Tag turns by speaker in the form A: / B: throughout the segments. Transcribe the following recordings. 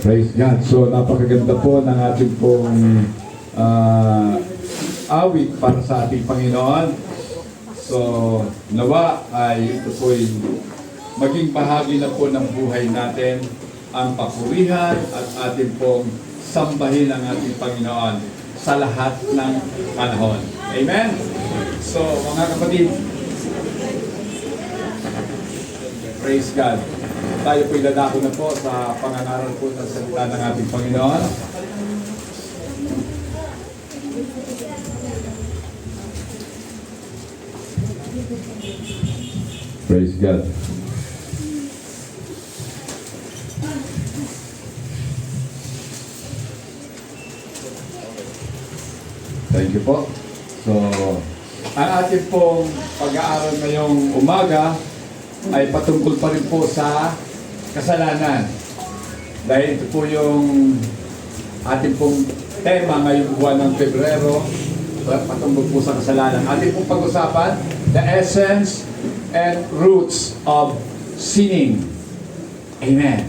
A: Praise God. So, napakaganda po ng ating pong awit para sa ating Panginoon. So, nawa ay ito po'y maging bahagi na po ng buhay natin ang papurihan at ating pong sambahin ang ating Panginoon sa lahat ng panahon. Amen? So, mga kapatid, praise God. Tayo po'y dadako na po sa pangangaral po ng salita ng ating Panginoon. Praise God. Thank you po. So, ang ating pong pag-aaral ngayong umaga ay patungkol pa rin po sa kasalanan. Dahil ito po yung ating pong tema ngayong buwan ng Pebrero, patungkol po sa kasalanan. Ating pong pag-usapan, the essence and roots of sinning. Amen.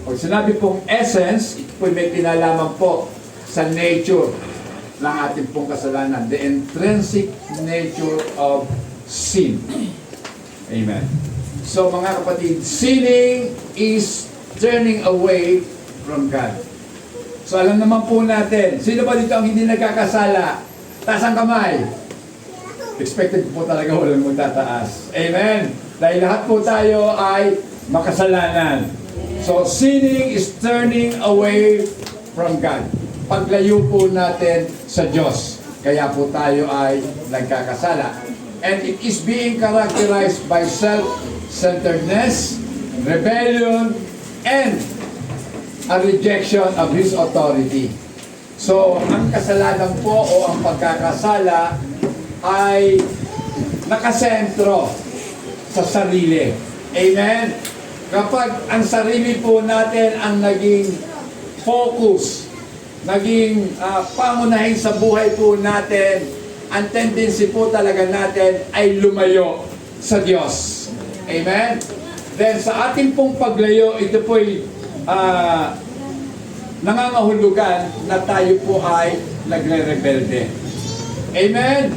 A: Pag sinabi pong essence, ito po may kinalaman po sa nature ng ating pong kasalanan. The intrinsic nature of sin. Amen. So mga kapatid, sinning is turning away from God. So alam naman po natin, sino ba dito ang hindi nagkakasala? Taas ang kamay. Expected po talaga walang magtataas. Amen. Dahil lahat po tayo ay makasalanan. So sinning is turning away from God. Paglayo po natin sa Diyos. Kaya po tayo ay nagkakasala. And it is being characterized by self-centeredness, rebellion, and a rejection of His authority. So, ang kasalanan po o ang pagkakasala ay nakasentro sa sarili. Amen? Kapag ang sarili po natin ang naging focus, naging pangunahin sa buhay po natin, ang tendency po talaga natin ay lumayo sa Diyos. Amen? Then sa ating pong paglayo, ito po'y nangangahulugan na tayo po ay nagre-rebelde. Amen?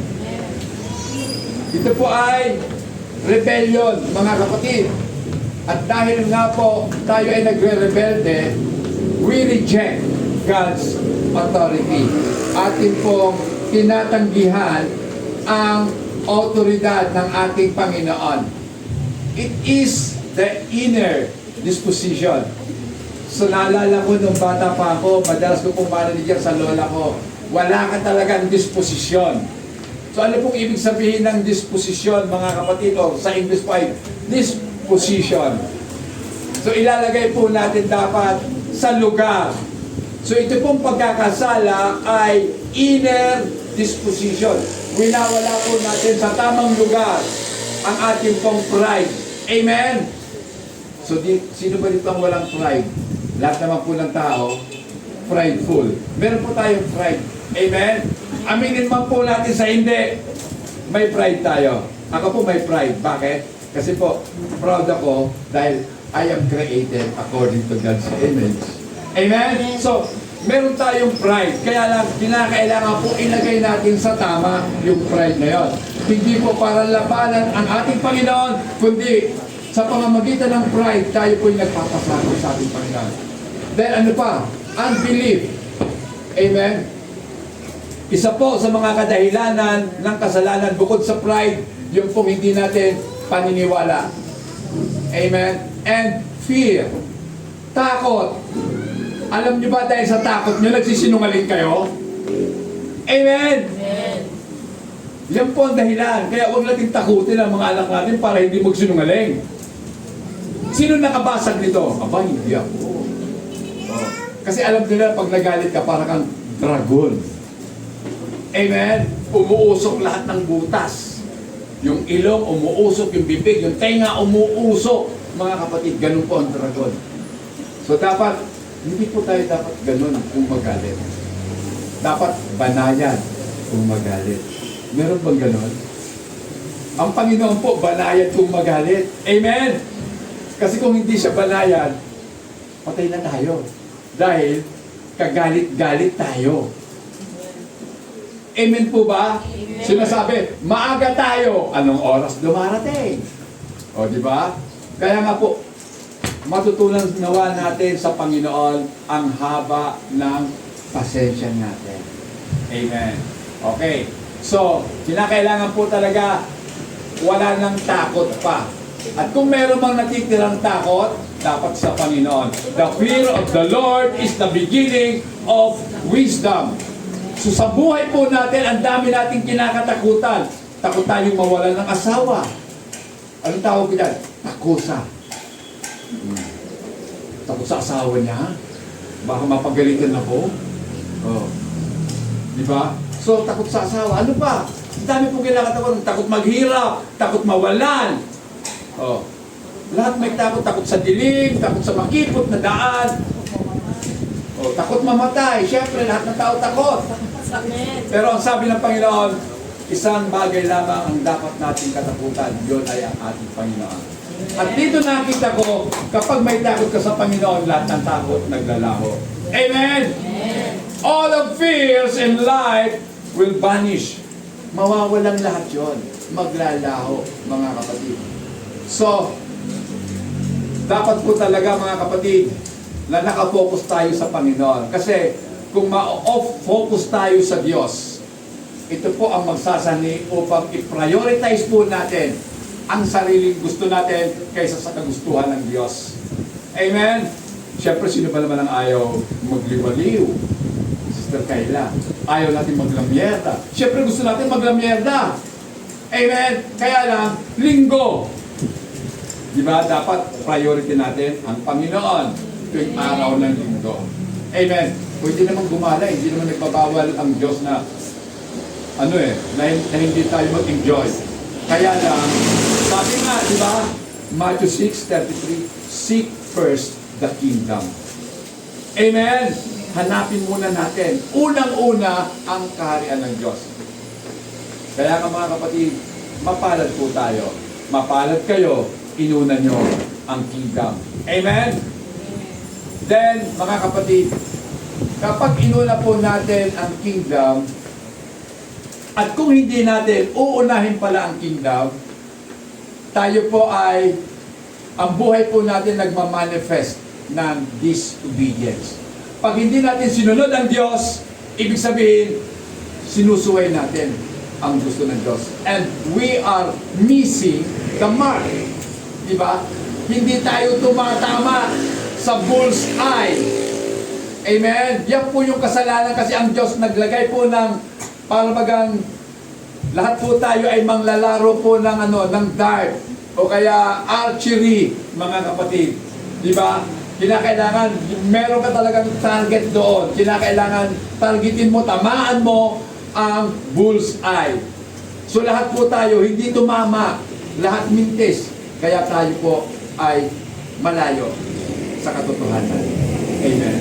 A: Ito po ay rebellion, mga kapatid. At dahil nga po tayo ay nagre-rebelde, we reject God's authority. Ating pong tinatanggihan ang autoridad ng ating Panginoon. It is the inner disposition. So naalala ko nung bata pa ako, madalas ko pong marinig yan sa lola ko, wala ka talagang disposisyon. So ano pong ibig sabihin ng disposisyon, mga kapatid, o sa English po ay disposition. So ilalagay po natin dapat sa lugar. So ito pong pagkakasala ay inner disposition. Winawala po natin sa tamang lugar ang ating pong pride. Amen? So sino ba dito ang walang pride? Lahat naman po ng tao, prideful. Meron po tayong pride. Amen? Aminin man po natin sa hindi. May pride tayo. Ako po may pride. Bakit? Kasi po, proud ako dahil I am created according to God's image. Amen? So, meron tayong pride. Kaya lang, kinakailangan po ilagay natin sa tama yung pride na yon. Hindi po para labanan ang ating Panginoon, kundi sa pamamagitan ng pride, tayo po yung nagpapasakot sa ating Panginoon. Then ano pa? Unbelief. Amen? Isa po sa mga kadahilanan ng kasalanan bukod sa pride, yung pong hindi natin paniniwala. Amen? And fear. Takot. Alam niyo ba dahil sa takot niyo, nagsisinungaling kayo? Amen? Amen. Yan po ang dahilan. Kaya huwag natin takutin ang mga anak natin para hindi magsinungaling. Sino nakabasag nito? Aba, hindi ako. Kasi alam nila, pag nagalit ka, para kang dragon. Amen? Umuusok lahat ng butas. Yung ilong, umuusok. Yung bibig, yung tenga, umuusok. Mga kapatid, ganun po ang dragon. So dapat, hindi po tayo dapat ganun kung magalit. Dapat banayan kung magalit. Meron bang ganun? Ang Panginoon po, banayan kung magalit. Amen? Kasi kung hindi siya banayan, patay na tayo. Dahil kagalit-galit tayo. Amen po ba? Sinasabi, maaga tayo. Anong oras dumarating? O, di ba? Kaya nga po, matutunan nawa natin sa Panginoon ang haba ng pasensya natin. Amen. Okay. So, kinakailangan po talaga wala nang takot pa. At kung meron mang natitirang takot, dapat sa Panginoon. The fear of the Lord is the beginning of wisdom. So sa buhay po natin, ang dami nating kinakatakutan. Takot tayong mawalan ng asawa. Anong tawag ko dyan? Takusa. Takot sa asawa niya. Baka mapagalitan ako. Oh. Di ba? So takot sa asawa. Ano pa? Ang dami po kinakatakutan. Takot maghirap. Takot mawalan. Oh. Lahat may takot. Takot sa dilim. Takot sa makipot na daan. Oh, takot mamatay. Siyempre, lahat ng tao takot. Pero ang sabi ng Panginoon, isang bagay lamang ang dapat nating katakutan. Yun ay ang ating Panginoon. At dito nakita ko, kapag may takot ka sa Panginoon, lahat ng takot naglalaho. Amen? Amen. All of fears in life will vanish. Mawawalang lahat yon. Maglalaho, mga kapatid. So, dapat po talaga, mga kapatid, na nakafocus tayo sa Panginoon. Kasi kung ma-off-focus tayo sa Diyos, ito po ang magsasani upang i-prioritize po natin ang sariling gusto natin kaysa sa kagustuhan ng Diyos. Amen? Siyempre, sino ba naman ang ayaw magliwaliw? Sister Kayla, ayaw natin maglamyerda. Siyempre, gusto natin maglamyerda. Amen? Kaya lang, linggo. Diba? Dapat priority natin ang Panginoon tuwing araw ng linggo. Amen. Pwede naman gumala, hindi naman nagbabawal ang Diyos na na hindi tayo mag-enjoy. Kaya lang, sabi nga, di ba? Matthew 6:33, seek first the kingdom. Amen. Hanapin muna natin, unang-una ang kaharian ng Diyos. Kaya nga mga kapatid, mapalad po tayo. Mapalad kayo, inuna nyo ang kingdom. Amen. Then, mga kapatid, kapag inuna po natin ang kingdom, at kung hindi natin uunahin pala ang kingdom, tayo po ay, ang buhay po natin nagmamanifest ng disobedience. Pag hindi natin sinunod ang Diyos, ibig sabihin, sinusuway natin ang gusto ng Diyos. And we are missing the mark. Diba? Hindi tayo tumatama sa bull's eye. Amen? Yan po yung kasalanan kasi ang Diyos naglagay po ng parang lahat po tayo ay manglalaro po ng ng dart o kaya archery, mga kapatid. Di ba? Kinakailangan, meron ka talagang target doon. Kinakailangan targetin mo, tamaan mo ang bull's eye. So lahat po tayo, hindi tumama. Lahat mintis. Kaya tayo po ay malayo sa katotohanan. Amen.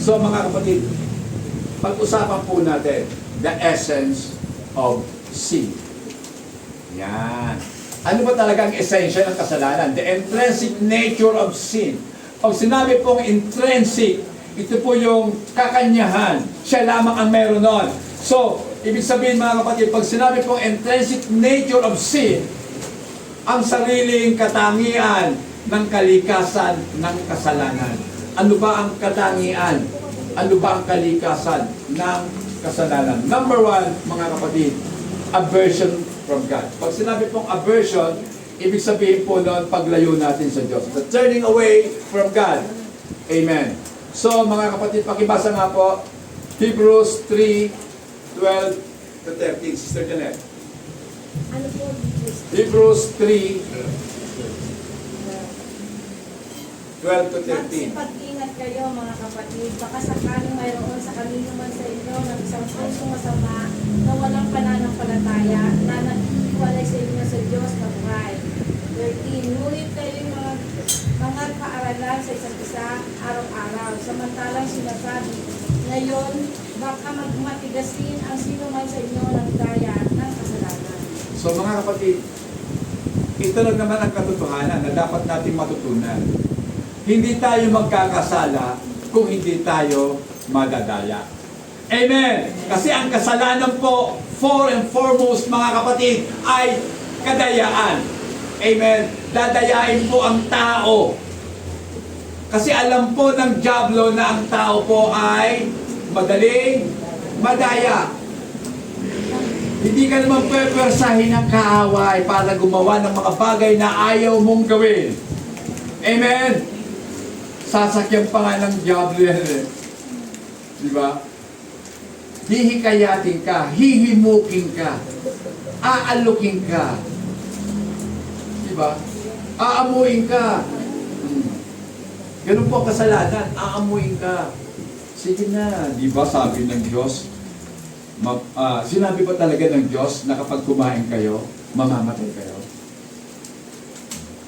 A: So mga kapatid, pag-usapan po natin the essence of sin. Yan. Ano ba talaga ang essential ng kasalanan? The intrinsic nature of sin. Pag sinabi pong intrinsic, ito po yung kakanyahan. Siya lamang ang meron nun. So, ibig sabihin mga kapatid, pag sinabi pong intrinsic nature of sin, ang sariling katangian ng kalikasan ng kasalanan. Ano ba ang katangian? Ano ba ang kalikasan ng kasalanan? Number one, mga kapatid, aversion from God. Pag sinabi pong aversion, ibig sabihin po noon, paglayo natin sa Diyos. The turning away from God. Amen. So, mga kapatid, pakibasa nga po, Hebrews 3:12 to 13. Sister Janet.
B: Ano po?
A: Hebrews 3, 12 to 13.
B: Magsipag-ingat kayo mga kapatid, baka sakaling mayroon sa kanino man sa inyo ng isang pusong masama na walang pananampalataya na naghiwalay sa inyo sa Diyos na buhay. 13. Ngunit kayo yung mga kaaralan sa isa't isa araw-araw. Samantalang sinasabi, ngayon baka magmatigasin ang sino man sa inyo ng daya ng kasalanan.
A: So mga kapatid, ito lang naman ang katotohanan na dapat natin matutunan. Hindi tayo magkakasala kung hindi tayo madadaya. Amen! Kasi ang kasalanan po, for and foremost mga kapatid, ay kadayaan. Amen! Dadayain po ang tao. Kasi alam po ng dyablo na ang tao po ay madaling madaya. Hindi ka naman pwepwersahin ng kaaway para gumawa ng mga bagay na ayaw mong gawin. Amen? Sasakyan pa nga ng dyablo yan eh. Diba? Hihikayatin ka, hihimukin ka, aalukin ka. Diba? Aamuin ka. Ganun po ang kasalanan, aamuin ka. Sige na, di ba sabi ng Diyos, sinabi ba talaga ng Diyos na kapag kumain kayo, mamamatay kayo?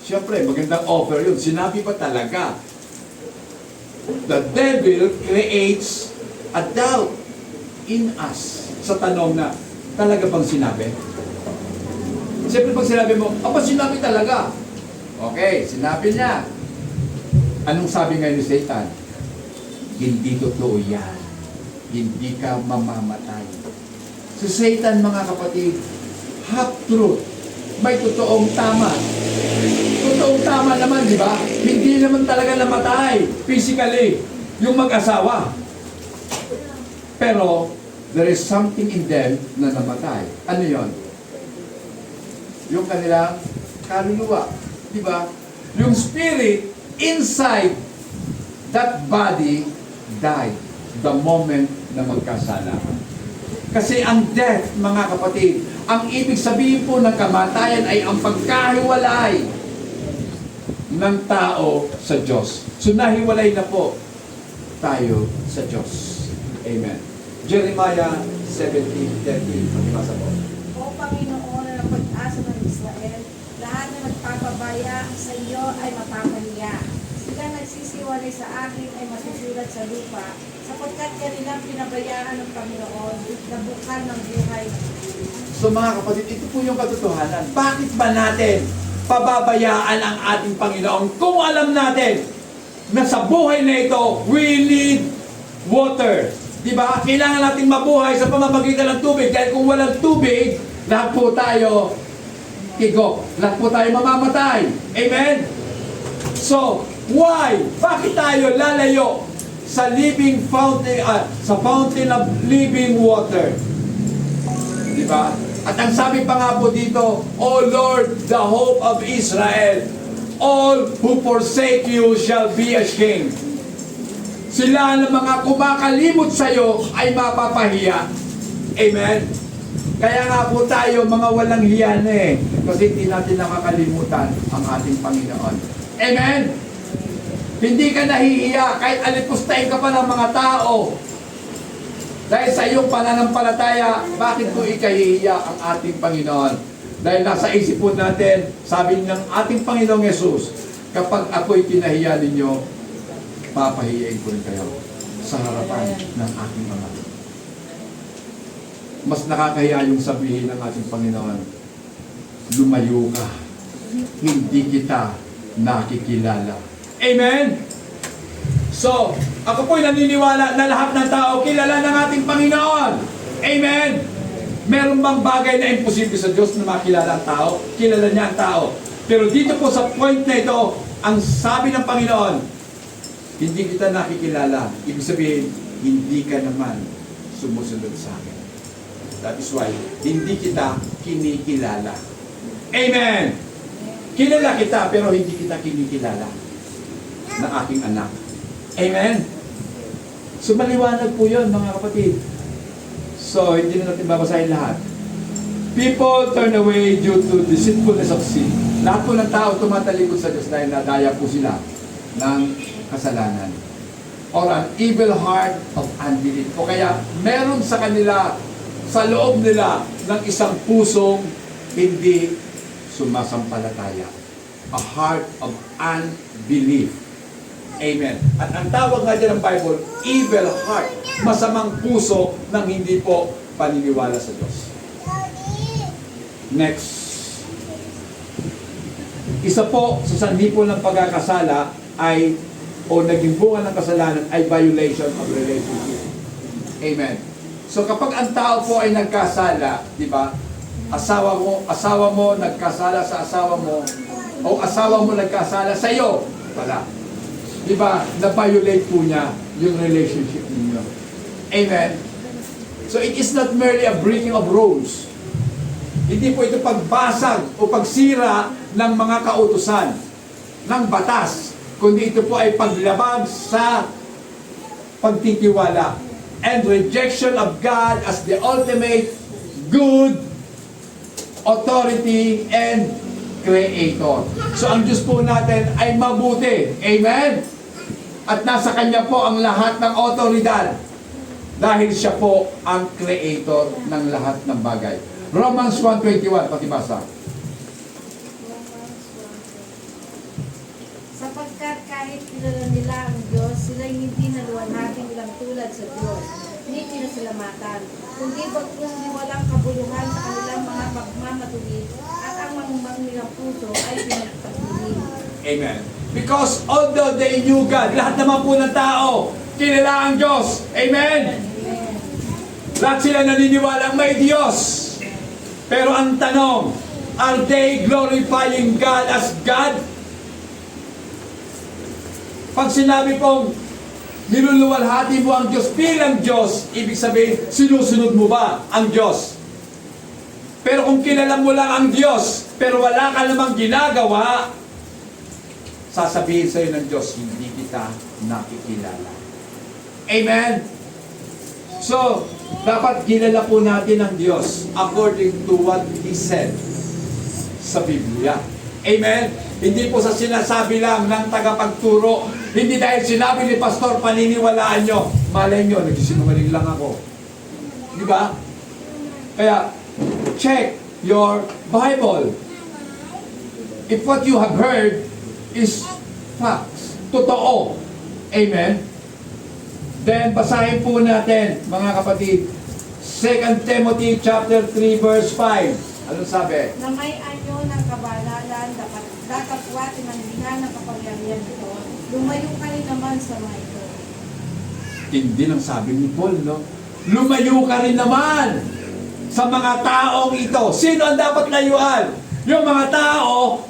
A: Siyempre, magandang offer yun. Sinabi ba talaga? The devil creates a doubt in us. Sa tanong na, talaga bang sinabi? Siyempre pag sinabi mo, sinabi talaga. Okay, sinabi niya. Anong sabi ngayon ni Satan? Hindi totoo yan. Hindi ka mamamatay. Si Satan, mga kapatid, half truth. May totoong tama. Totoong tama naman, di ba? Hindi naman talaga namatay physically yung mag-asawa. Pero, there is something in them na namatay. Ano yon? Yung kanilang kaluluwa. Di ba? Yung spirit inside that body died the moment na magkasala. Kasi ang death, mga kapatid, ang ibig sabihin po ng kamatayan ay ang pagkahiwalay ng tao sa Diyos. So nahiwalay na po tayo sa Diyos. Amen. Jeremiah 17:13. Pagkibasa po.
B: O Panginoon na pag-asa ng Israel, lahat na nagpapabaya sa iyo ay mapapahiya. Sila nagsisiwalay sa akin ay masusulat sa lupa, sapagkat kanilang pinabayaan ng Panginoon, na bukal ng buhay.
A: So mga kapatid, ito po yung katotohanan. Bakit ba natin pababayaan ang ating Panginoon kung alam natin na sa buhay na ito, we need water? Diba? Kailangan natin mabuhay sa pamamagitan ng tubig. Dahil kung walang tubig, lahat po tayo tigok. Lahat po tayo mamamatay. Amen? So, why? Bakit tayo lalayo sa living fountain, sa fountain of living water? Diba? At ang sabi pa nga po dito, O Lord, the hope of Israel, all who forsake you shall be ashamed. Sila na mga kumakalimot sa iyo ay mapapahiya. Amen? Kaya nga po tayo mga walang hiya na eh. Kasi hindi natin nakakalimutan ang ating Panginoon. Amen? Hindi ka nahihiya kahit alipustahin ka pa ng mga tao. Dahil sa iyong pananampalataya, bakit po ikahihiya ang ating Panginoon? Dahil nasa isip po natin, sabi ng ating Panginoong Yesus, kapag ako'y kinahiya ninyo, papahiyain ko rin kayo sa harapan ng aking Ama. Mas nakakahiya yung sabihin ng ating Panginoon, lumayo ka, hindi kita nakikilala. Amen? So, ako po'y naniniwala na lahat ng tao kilala ng ating Panginoon. Amen? Meron bang bagay na imposible sa Diyos na makilala ang tao? Kilala niya ang tao. Pero dito po sa point na ito, ang sabi ng Panginoon, hindi kita nakikilala. Ibig sabihin, hindi ka naman sumusunod sa akin. That is why, hindi kita kinikilala. Amen! Kilala kita, pero hindi kita kinikilala na aking anak. Amen? So, maliwanag po yun, mga kapatid. So, hindi na natin babasahin lahat. People turn away due to deceitfulness of sin. Lahat po ng tao tumatalikod sa Diyos dahil nadaya po sila ng kasalanan. Or an evil heart of unbelief. O kaya, meron sa kanila, sa loob nila, ng isang pusong hindi sumasampalataya. A heart of unbelief. Amen. At ang tawag nga dyan ng Bible, evil heart. Masamang puso ng hindi po paniniwala sa Diyos. Next. Isa po sa sanhi po ng pagkakasala ay o naging bunga ng kasalanan ay violation of relationship. Amen. So kapag ang tao po ay nagkasala, di ba? Asawa mo nagkasala sa asawa mo, o asawa mo nagkasala sa iyo, wala. Di ba? Na-violate po niya yung relationship ninyo. Amen. So it is not merely a breaking of rules. Hindi po ito pagbasag o pagsira ng mga kautusan ng batas, kundi ito po ay paglabag sa pagtitiwala and rejection of God as the ultimate good authority and creator. So ang Diyos po natin ay mabuti. Amen? At nasa Kanya po ang lahat ng otoridad dahil Siya po ang creator ng lahat ng bagay. Romans 1:21, pakibasa.
B: Sapagkat kahit kilala nila ang Diyos, sila'y hindi naluwalhating ilang tulad sa Diyos, ni pinasalamatan, kundi bagkus ni walang kabuluhan sa kanilang mga pagmamatuwid at ang mamumang nilang puso ay pinagpatuloy.
A: Amen. Because although they knew God, lahat naman po ng tao, kilala ang Diyos. Amen?
B: Amen.
A: Lahat sila naniniwalang may Diyos. Pero ang tanong, are they glorifying God as God? Pag sinabi pong niluluwalhati mo ang Diyos bilang Diyos, ibig sabihin, sinusunod mo ba ang Diyos? Pero kung kilala mo lang ang Diyos, pero wala ka namang ginagawa, sasabihin sa'yo ng Diyos, hindi kita nakikilala. Amen? So, dapat kilala po natin ang Diyos according to what He said sa Biblia. Amen? Hindi po sa sinasabi lang ng tagapagturo. Hindi dahil sinabi ni Pastor, paniniwalaan nyo. Malay nyo, nagsisinungaling lang ako. Di ba? Kaya, check your Bible. If what you have heard is facts, totoo. Amen? Then, basahin po natin, mga kapatid, 2 Timothy chapter 3, verse 5. Anong sabi?
B: Na may anyo ng kabanalan, datapwatin ang lihan ng kapangyarihan ito, lumayo ka rin naman sa mga ito.
A: Hindi lang sabi ni Paul, no? Lumayo ka rin naman sa mga taong ito. Sino ang dapat layuan? Yung mga tao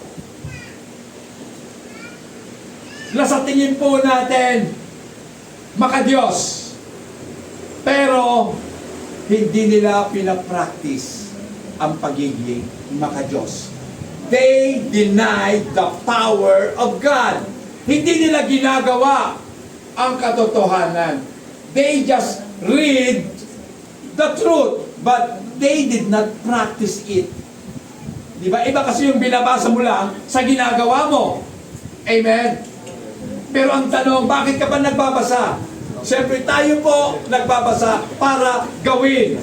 A: na sa tingin po natin maka-Diyos. Pero hindi nila pinapractice ang pagiging maka-Diyos. They deny the power of God. Hindi nila ginagawa ang katotohanan. They just read the truth, but they did not practice it. Di ba? Iba kasi yung binabasa mo lang sa ginagawa mo. Amen? Pero ang tanong, bakit ka ba nagbabasa? Siyempre tayo po nagbabasa para gawin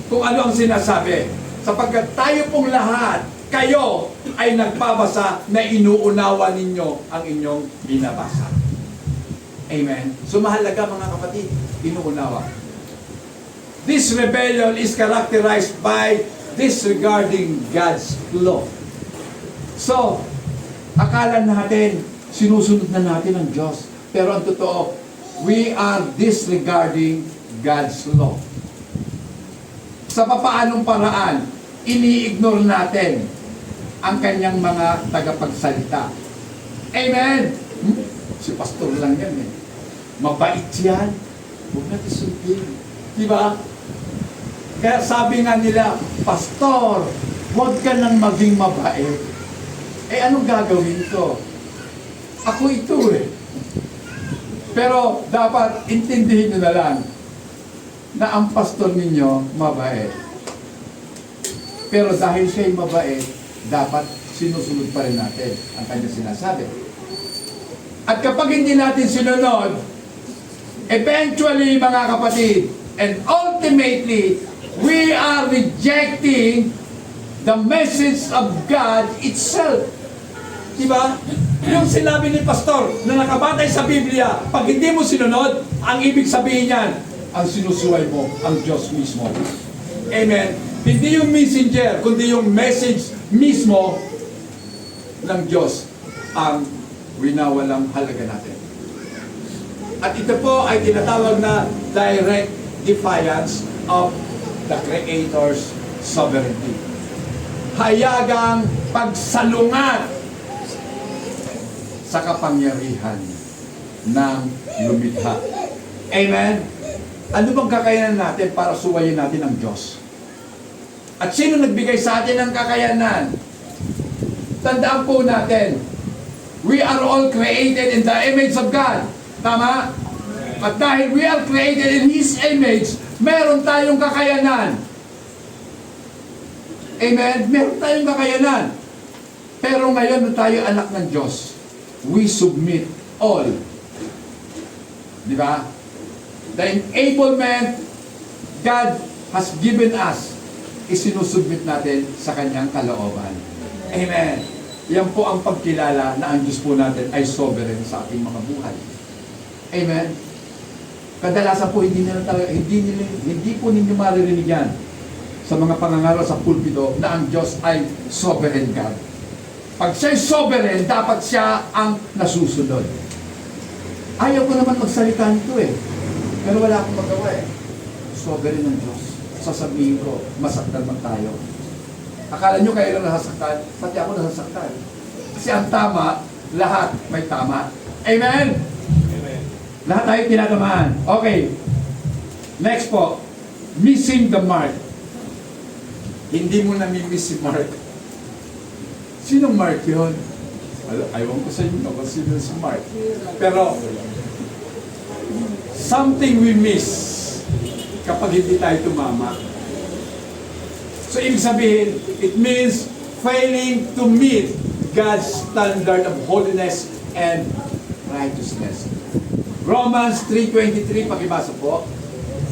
A: kung ano ang sinasabi. Sapagkat tayo pong lahat, kayo ay nagbabasa na inuunawa ninyo ang inyong binabasa. Amen? So mahalaga mga kapatid, inuunawa. This rebellion is characterized by disregarding God's law. So, akala natin, sinusunod na natin ang Diyos. Pero ang totoo, we are disregarding God's law. Sa papaanong paraan, ini-ignore natin ang kanyang mga tagapagsalita. Amen! Si pastor lang yan eh. Mabait yan. Huwag natin sundin. Diba? Kaya sabi nga nila, Pastor, huwag ka nang maging mabait. Eh, anong gagawin ko? Ako ito eh. Pero dapat intindihin nyo na lang na ang pastor ninyo mabait. Pero dahil siya'y mabait, dapat sinusunod pa rin natin ang kanyang sinasabi. At kapag hindi natin sinunod, eventually mga kapatid, and ultimately, we are rejecting the message of God itself. Diba? Yung sinabi ni Pastor na nakabatay sa Biblia, pag hindi mo sinunod, ang ibig sabihin niyan, ang sinusuway mo, ang Diyos mismo. Amen? Hindi yung messenger, kundi yung message mismo ng Diyos ang winawalang halaga natin. At ito po ay tinatawag na direct defiance of the Creator's sovereignty. Hayagang pagsalungat sa kapangyarihan ng lumikha. Amen? Ano bang kakayanan natin para suwayin natin ang Diyos? At sino nagbigay sa atin ng kakayanan? Tandaan po natin, we are all created in the image of God. Tama? At dahil we are created in His image, meron tayong kakayanan. Amen? Meron tayong kakayanan. Pero ngayon na tayo anak ng Diyos, we submit all. Di ba? The enablement God has given us, isinusubmit natin sa Kanyang kalooban. Amen. Yan po ang pagkilala na ang Diyos po natin ay sovereign sa ating mga buhay. Amen. Kadalasan po hindi po ninyo maririnig yan sa mga pangangaral sa pulpito na ang Diyos ay sovereign God. Pag siya'y sovereign, dapat siya ang nasusunod. Ayaw ko naman magsalita nito eh. Pero wala akong magawa eh. Sovereign ng Diyos. Sasabihin ko, masaktan man tayo. Akala nyo kayo lang nasasaktan, pati ako nasasaktan. Kasi ang tama, lahat may tama. Amen? Amen. Lahat tayo tinatamaan. Okay. Next po, missing the mark. Hindi mo nami-miss si Mark. Sinong Mark yun? Ayaw ko sa inyo kung sino si Mark. Pero, something we miss kapag hindi tayo tumama. So, ibig sabihin, it means failing to meet God's standard of holiness and righteousness. Romans 3:23, pakibasa po.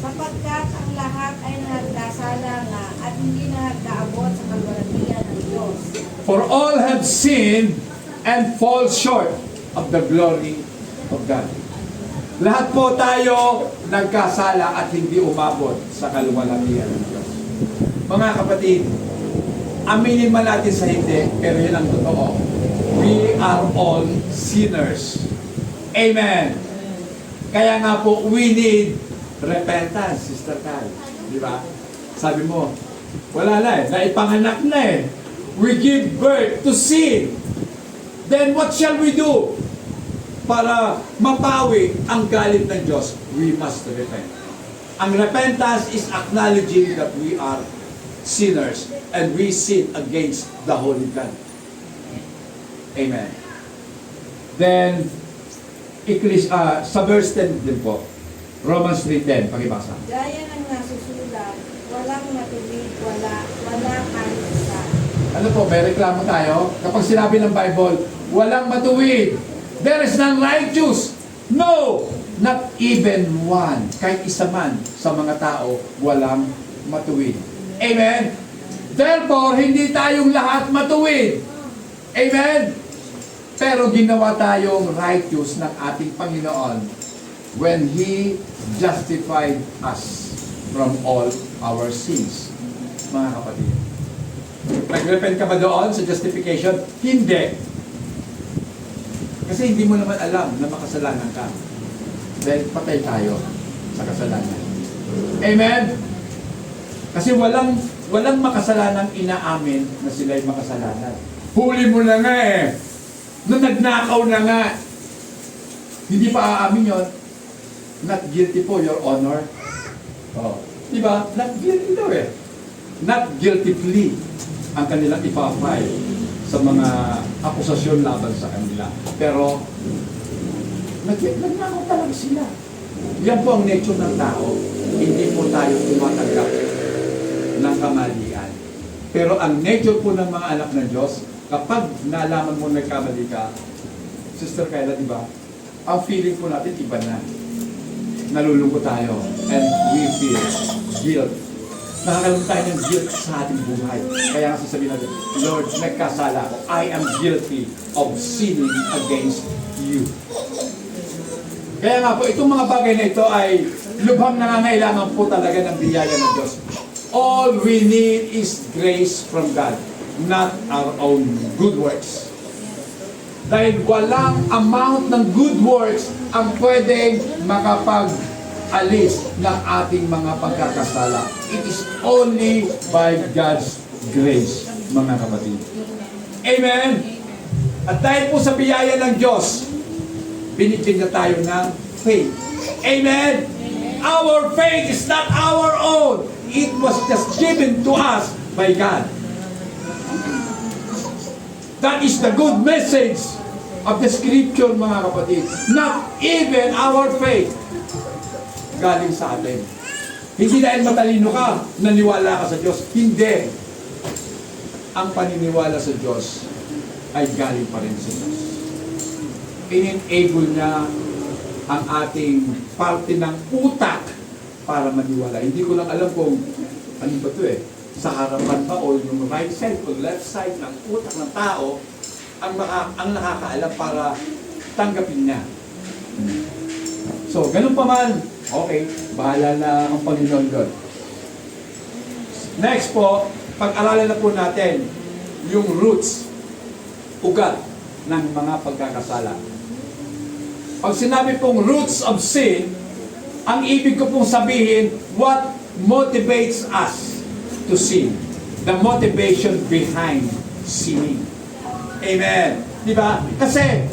B: Sapagkat ang lahat ay nagkasala nga at hindi na nagkaabot sa kalwalatian ng Diyos.
A: For all have sinned and fall short of the glory of God. Lahat po tayo nagkasala at hindi umabot sa kaluwalhatian ng Diyos. Mga kapatid, aminin man natin sa hindi, pero yun ang totoo. We are all sinners. Amen. Kaya nga po, we need repentance, Sister Cal. Di ba? Sabi mo, wala na eh, naipanganak na eh. We give birth to sin. Then what shall we do? Para mapawi ang galit ng Diyos, we must repent. Ang repentance is acknowledging that we are sinners and we sin against the Holy God. Amen. Then, sa verse 10 din po, Romans 3:10, pakibasa.
B: Gaya ng nasusulat, walang matuwid, wala kahit isa.
A: Ano po, may reklamo tayo? Kapag sinabi ng Bible, walang matuwid, there is none righteous. No! Not even one. Kahit isa man sa mga tao, walang matuwid. Amen? Therefore, hindi tayong lahat matuwid. Amen? Pero ginawa tayong righteous ng ating Panginoon when He justified us from all our sins. Mga kapatid. Nag-repent ka ba doon sa justification? Hindi. Kasi hindi mo naman alam na makasalanan ka. Dahil patay tayo sa kasalanan. Amen? Kasi walang makasalanang inaamin na sila'y makasalanan. Huli mo na nga eh. Nung nagnakaw na nga. Hindi pa aamin yun. Not guilty po, Your Honor. Oh. Diba? Not guilty daw eh. Not guilty plea ang kanilang ipafile sa mga akusasyon laban sa kanila. Pero, nagnakaw talaga sila. Yan po ang nature ng tao. Hindi po tayo tumatanggap ng kamalian. Pero ang nature po ng mga anak ng Diyos, kapag nalaman mo nagkamali ka, Sister Kayla, di ba? Ang feeling po natin iba na. Nalulungkot tayo. And we feel guilt. Nakakaroon tayo ng guilt sa ating buhay. Kaya nga sasabihin natin, Lord, nagkasala ako. I am guilty of sinning against you. Kaya nga po, itong mga bagay na ito ay lubhang nangangailangan po talaga ng biyaya ng Diyos. All we need is grace from God, not our own good works. Dahil walang amount ng good works ang pwedeng makapag-alis ng ating mga pagkakasala. It is only by God's grace, mga kapatid. Amen? At dahil po sa biyaya ng Diyos, binigyan na tayo ng faith. Amen? Our faith is not our own. It was just given to us by God. That is the good message of the Scripture, mga kapatid. Not even our faith galing sa atin. Hindi dahil matalino ka, naniwala ka sa Diyos. Hindi. Ang paniniwala sa Diyos ay galing pa rin sa Diyos. In-enable niya ang ating parte ng utak para maniwala. Hindi ko lang alam kung ano ba ito sa harapan ba o yung right side o left side ng utak ng tao ang nakakaalam para tanggapin niya. So, ganun pa man, okay, bahala na ang Panginoon doon. Next po, pag-aralan na po natin yung roots, ugat ng mga pagkakasala. Pag sinabi pong roots of sin, ang ibig ko pong sabihin, what motivates us to sin. The motivation behind sinning. Amen. Di ba? Kasi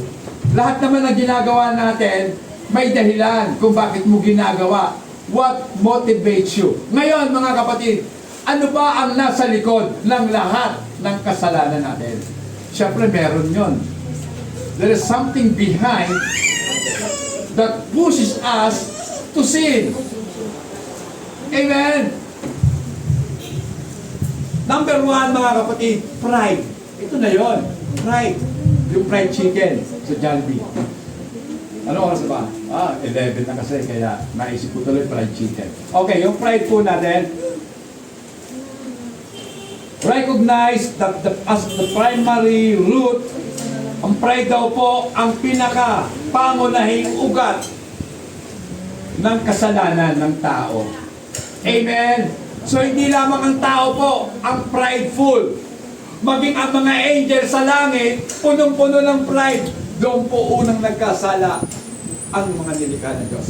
A: lahat naman ng ginagawa natin, may dahilan kung bakit mo ginagawa. What motivates you? Ngayon, mga kapatid, ano ba ang nasa likod ng lahat ng kasalanan natin? Siyempre, meron yon. There is something behind that pushes us to sin. Amen. Number one, mga kapatid, pride. Ito na yon. Pride. Yung fried chicken sa Jollibee. Ano oras na ba? 11 na kasi, kaya naisip ko tuloy fried chicken. Okay, yung pride po natin, recognize that as the primary root, ang pride daw po ang pinaka-pangunahing ugat ng kasalanan ng tao. Amen? So hindi lamang ang tao po ang prideful. Maging ang mga angel sa langit, punong-puno ng pride. Doon po unang nagkasala ang mga nilikha ng Diyos.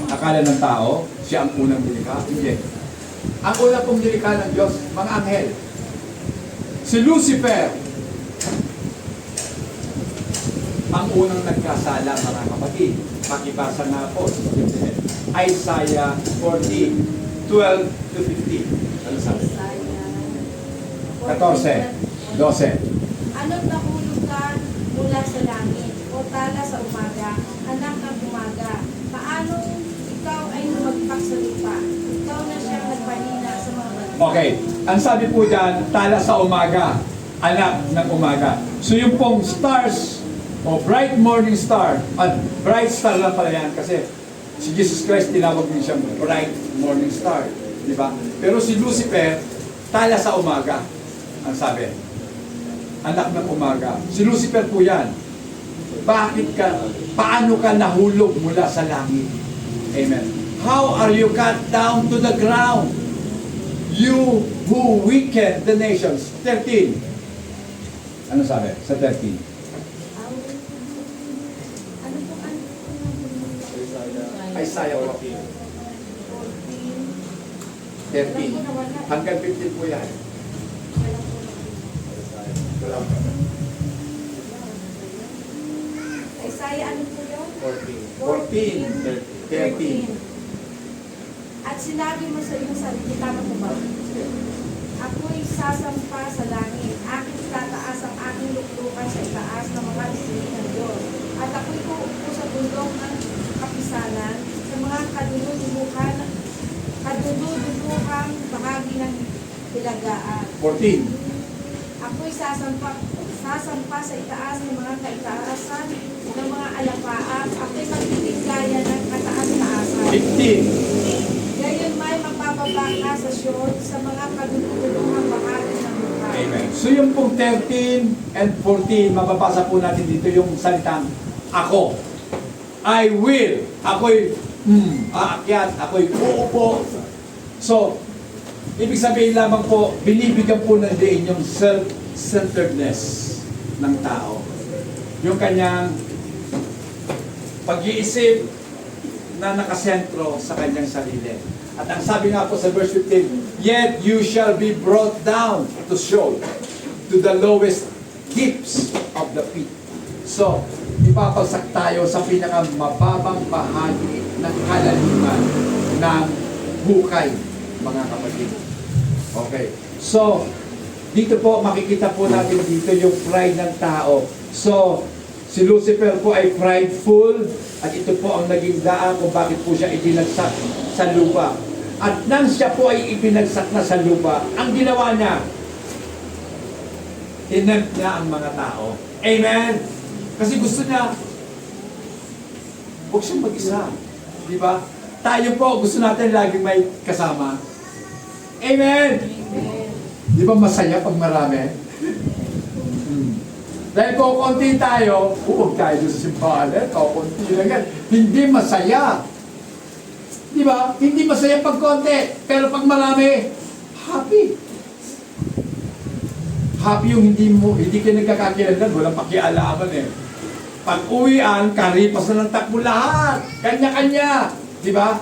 A: Akala ng tao, siya ang unang nilikha. Hindi. Ang una pong nilikha ng Diyos, mga anghel. Si Lucifer, ang unang nagkasala, mga kapatid. Pakibasa nga po sa Isaiah 40, 12 to 15. Ano sabi? 14, 12.
B: Ano't nahulog ka mula sa langit, o tala sa umaga, anak ng umaga. Paano ikaw ay lumagpak sa lupa? Ikaw na siyang nagpanina sa mga bansa.
A: Okay, ang sabi po dyan, tala sa umaga, anak ng umaga. So yung pong stars, o bright morning star, at bright star lang pala yan kasi si Jesus Christ tinawag din siyang bright morning star. Di ba? Pero si Lucifer, tala sa umaga. Ang sabi, anak ng umaga. Si Lucifer po yan. Bakit ka, paano ka nahulog mula sa langit? Amen. How are you cut down to the ground? You who weaken the nations. 13. Ano sabi? Sa 13. Isaiah 14. 13. Hanggang 15 po yan.
B: Isaiah, ano po yun?
A: 14. 13.
B: At sinabi mo sa iyong sarili, tama po ba? Ako'y sasampa sa langit, aking tataas ang aking luklukan sa itaas ng mga isinig ng Diyos. At ako'y uupo sa bundok ng kapisanan, sa mga kadududukang bahagi ng hilagaan.
A: 14.
B: Ako'y sasampa sa itaas ng mga kaitaasan ng mga alapaap. Ako'y magtitigaya ng kataas-taasan.
A: 15.
B: Gayon may mapapaba ka sa Sion sa mga kadududukang bahagi ng lupa.
A: Amen. So yung pong 13 and 14, mababasa po natin dito yung salitang ako. I will. Ako'y aakyat. Ako'y uupo. So, ibig sabihin lamang po, binibigyan po ng diin yung self-centeredness ng tao. yung kanyang pag-iisip na nakasentro sa kanyang sarili. At ang sabi nga po sa verse 15, yet you shall be brought down to show to the lowest deeps of the pit. So, ipapagsak tayo sa pinakamababang bahagi ng kalaliman ng hukay, mga kapatid. Okay. So, dito po, makikita po natin dito yung pride ng tao. So, si Lucifer po ay prideful at ito po ang naging daan kung bakit po siya ibinagsak sa lupa. At nang siya po ay ibinagsak na sa lupa, ang ginawa niya, tinempt niya ang mga tao. Amen? Kasi gusto niya, huwag siyang mag-isa. Di ba? Tayo po, gusto natin laging may kasama. Amen? Di ba masaya pag marami? Dahil kung konti tayo, huwag tayo doon sa simbahan, konti lang yan. Hindi masaya. Di ba? Hindi masaya pag konti, pero pag marami, happy. Happy yung hindi ka nagkakakilanlan, walang pakialaman eh. Pag uwian, karipas na ng takbo lahat. Kanya-kanya. Di ba?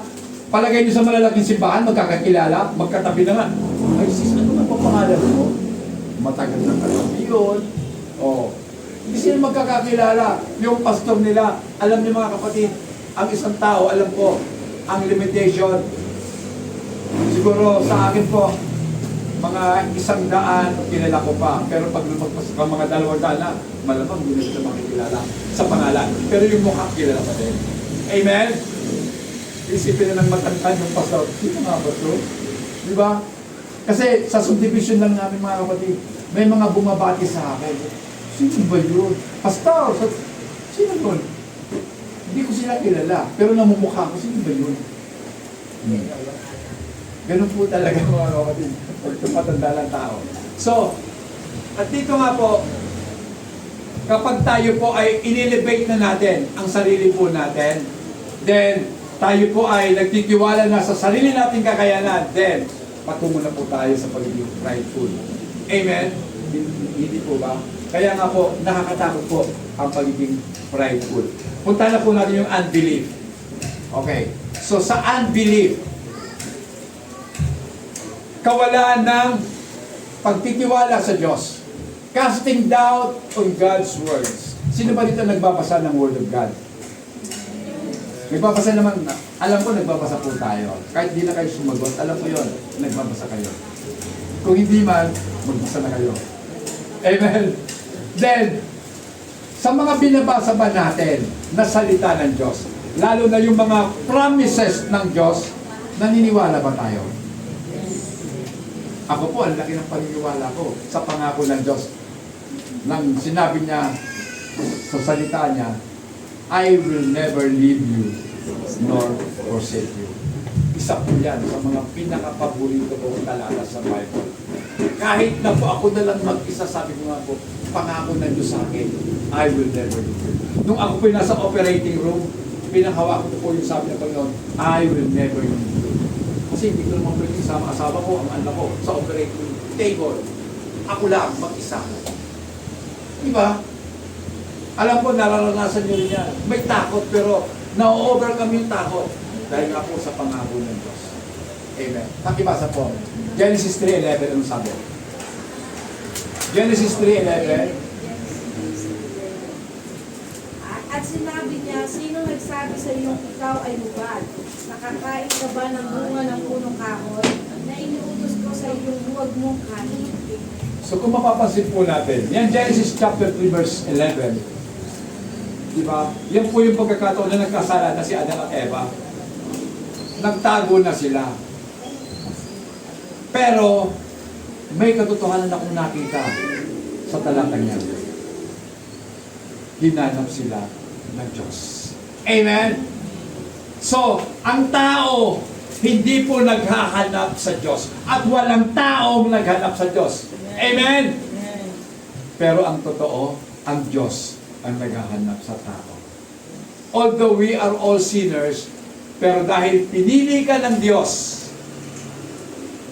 A: Palagay niyo sa malalaking simbahan, magkakakilala, magkatabi na nga. Ay sis, ano na po pangalan mo? Matagal na katabi yun. Oh. Hindi sila magkakakilala. Yung pastor nila, alam niyo mga kapatid, ang isang tao, alam ko, ang limitation. Siguro sa akin po, mga 100 kilala ko pa. Pero pag lumagpas ka mga 200 na, malamang hindi na sila makikilala sa pangalan. Pero yung mukha, kilala pa din. Amen? Isipin na ng matangkan yung pastor. Sino nga ba ito? Di ba? Kasi sa subdivision lang namin mga kapatid, may mga bumabati sa akin. Sino ba yun? Pastor! Sino yun? Hindi ko sila kilala. Pero namumukha ko, sino ba yun? Ganun po talaga mga kapatid. Pag matanda lang tao. So, at dito nga po, kapag tayo po ay inelevate na natin ang sarili po natin, then tayo po ay nagtitiwala na sa sarili nating kakayanan, then patungo na po tayo sa pagiging prideful. Amen? Hindi po ba? Kaya nga po, nakakatakot po ang pagiging prideful. Punta na po natin yung unbelief. Okay. So sa unbelief, kawalan ng pagtitiwala sa Diyos. Casting doubt on God's words. Sino ba dito nagbabasa ng Word of God? Nagbabasa naman, alam ko nagbabasa po tayo. Kahit di na kayo sumagot, alam ko yon, nagbabasa kayo. Kung hindi man, magbasa na kayo. Amen? Then, sa mga binabasa ba natin na salita ng Diyos, lalo na yung mga promises ng Diyos, naniniwala ba tayo? Ako po, ang laki ng paniniwala ko sa pangako ng Diyos. Nang sinabi niya sa salita niya, I will never leave you nor forsake you. Isa po yan sa mga pinakapaborito kong talata sa Bible. Kahit na po ako na lang mag-isa, sabi ko nga po, pangako ng Diyos sa akin, I will never leave you. Nung ako po nasa operating room, pinahawak ko po yung sabi ng Panginoon, I will never leave you. Kasi hindi ko naman pwede sama asawa ko, ang anak ko, sa operating table. Ako lang, mag-isa. Diba? Alam ko, nararanasan nyo rin yan. May takot, pero na-overcome yung takot. Dahil nga po sa pangako ng Diyos. Amen. Pakibasa po. Genesis 3:11, anong sabi? Genesis 3:11.
B: At sinabi niya, sino nagsabi sa iyong ikaw ay hubad? Nakakain ka ba ng bunga ng punong kahoy na iniutos ko sa iyong huwag mong kanin?
A: So kung mapapansin po natin, yan Genesis chapter 3 verse 11. Diba? Yan po yung pagkakataon na nagkasala na si Adan at Eva. Nagtago na sila. Pero, may katotohanan akong nakita sa talatang yan. Hinanap sila ng Diyos. Amen? So, ang tao, hindi po naghahanap sa Diyos. At walang taong naghanap sa Diyos. Amen? Pero ang totoo, ang Diyos ang naghahanap sa tao. Although we are all sinners, pero dahil pinili ka ng Diyos,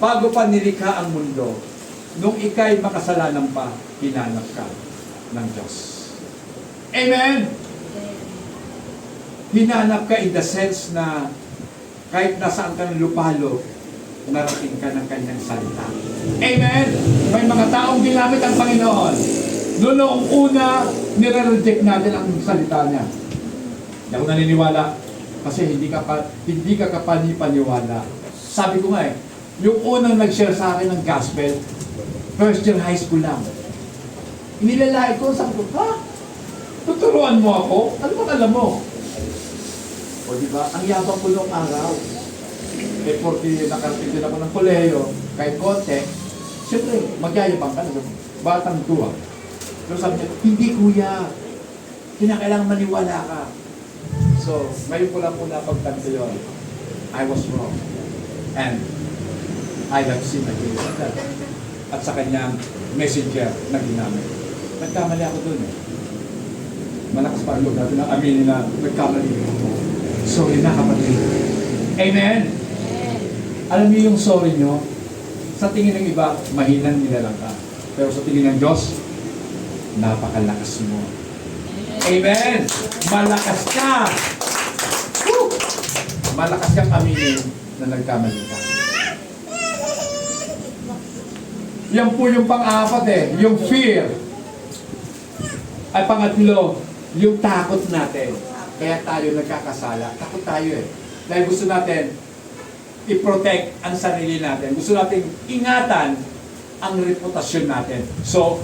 A: bago pa nilikha ang mundo, nung ika'y makasalanan pa, hinanap ka ng Diyos. Amen? Hinanap ka in the sense na kahit nasaan ka ng lupalo, narating ka ng kanyang salita. Amen? May mga taong ginamit ang Panginoon. Noong una, nire-reject natin ang salita niya. Hindi ako naniniwala kasi hindi ka kapani-paniwala. Sabi ko nga yung unang nag-share sa akin ng gospel, first year high school lang. Inilalait ko, sabi ko, ha? Tuturuan mo ako? Ano bang alam mo? O diba, ang yabang ko noong araw. Eh, porque nakarating din ako ng kolehiyo, kahit konti, siyempre, magyayabang ka na. Batang tuwa. Pero sabi niya, hindi kuya. Kinakailangan maniwala ka. So, ngayon ko lang po napagtanto yun. I was wrong. And I have sinned against God. At sa kanyang messenger na ginamit. Nagkamali ako dun eh. Malakas pa ang loob natin na aminin na nagkamali ako. Sorry na kapatid. Amen? Alam niyo yung sorry nyo, sa tingin ng iba, mahinang nilalang ka. Pero sa tingin ng Diyos, napakalakas mo. Amen! Malakas ka! Woo! Malakas kang aminin na nagkamali ka. Yan po yung pang-apat yung fear. Ay pangatlo, yung takot natin. Kaya tayo nagkakasala. Takot tayo Dahil gusto natin i-protect ang sarili natin. Gusto natin ingatan ang reputasyon natin. So,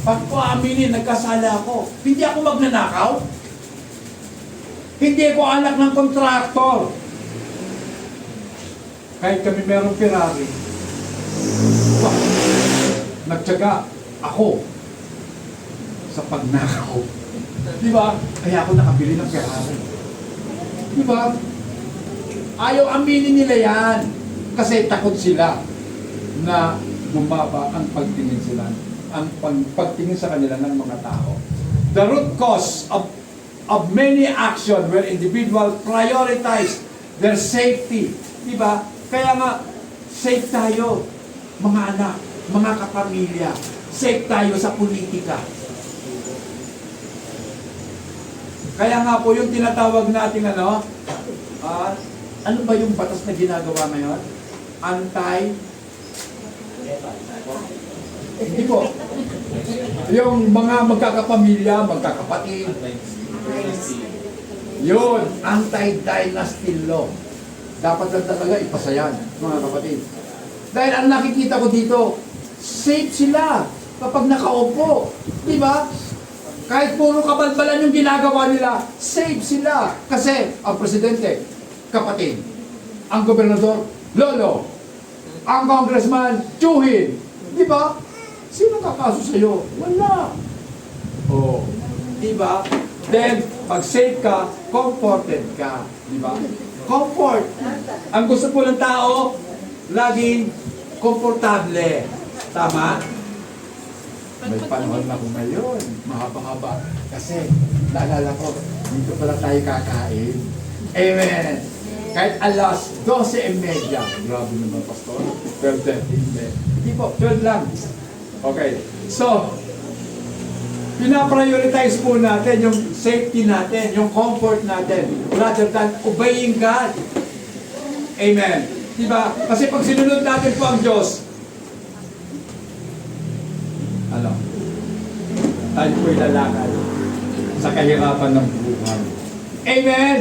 A: pag ko aminin, nagkasala ako. Hindi ako magnanakaw. Hindi ako anak ng kontraktor. Kahit kami merong Ferrari, nagtyaga ako sa pagnakaw. Di ba? Kaya ako nakabili ng Ferrari. Di ba? Ayaw aminin nila yan. Kasi takot sila na bumaba ang pagtingin sila. Ang pagtingin sa kanila ng mga tao. The root cause of many action where individual prioritize their safety. Di ba? Kaya nga, safe tayo, mga anak, mga kapamilya. Safe tayo sa politika. Kaya nga po yung tinatawag natin ano ba yung batas na ginagawa ngayon? Hindi po. Yung mga magkakapamilya, magkakapatid. Yun, anti-dynasty law. Dapat lang talaga ipasa yan, mga kapatid. Dahil ang nakikita ko dito, safe sila kapag nakaupo. Di ba? Kahit puro kabalbalan yung ginagawa nila, safe sila. Kasi ang presidente, kapatid. Ang gobernador, lolo. Ang congressman, tiyuhin. Di ba? Sino kakaso sa'yo? Wala. Oh. Di ba? Then, pag safe ka, comforted ka. Di ba? Comfort. Ang gusto po ng tao, laging komportable. Tama? May panahon na ko ngayon. Mahaba-haba. Kasi, naalala ko, dito pala tayo kakain. Amen. Kahit alas 12:30. Grabe naman, Pastor. 12:30. Hindi po, 12 lang. Okay. So, pinaprioritize po natin yung safety natin, yung comfort natin, rather than obeying God. Amen. Diba? Kasi pag sinunod natin po ang Diyos, tayo po'y lalakad sa kahirapan ng buhay. Amen!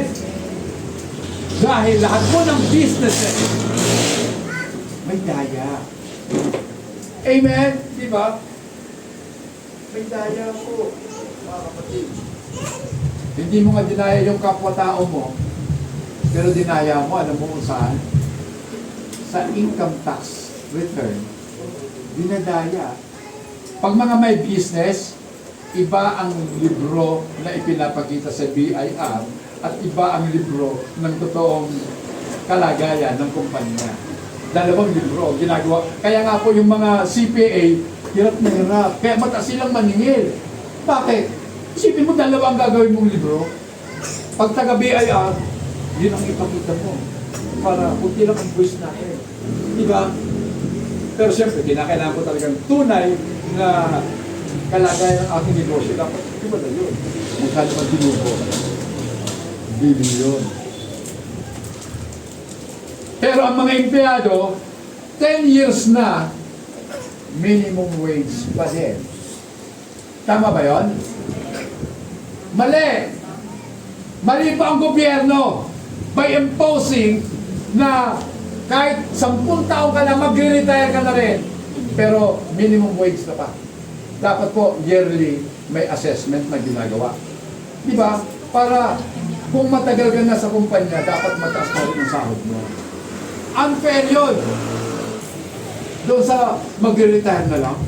A: Dahil lahat po ng businesses may daya. Amen? Diba? May daya po, mga kapatid. Hindi mo nga dinaya yung kapwa-tao mo, pero dinaya mo, alam mo kung saan? Sa income tax return, dinadaya. Pag mga may business, iba ang libro na ipinapakita sa BIR at iba ang libro ng totoong kalagayan ng kumpanya. Dalawang libro ginagawa. Kaya nga po yung mga CPA, hirap na hirap. Kaya mataas silang maningil. Bakit? Isipin mo dalawa ang gagawin mong libro. Pag taga BIR, yun ang ipakita mo. Para kunti lang ang voice natin. Diba? Pero siyempre, kinakailangan ko talagang tunay na kalagayan ng aking negosyo. Dapat, di ba na yun? Magkano pa tinubo? Billion. Pero ang mga empleyado, 10 years na, minimum wage pa din. Tama ba yon? Mali! Mali pa ang gobyerno by imposing na kahit 10 taon ka na, mag-retire ka na rin. Pero minimum wage na pa. Dapat po yearly may assessment na ginagawa. Di ba? Para kung matagal ka na sa kumpanya, dapat mataas pa rin ang sahod mo. Unfair yun. Doon sa mag-retire na lang.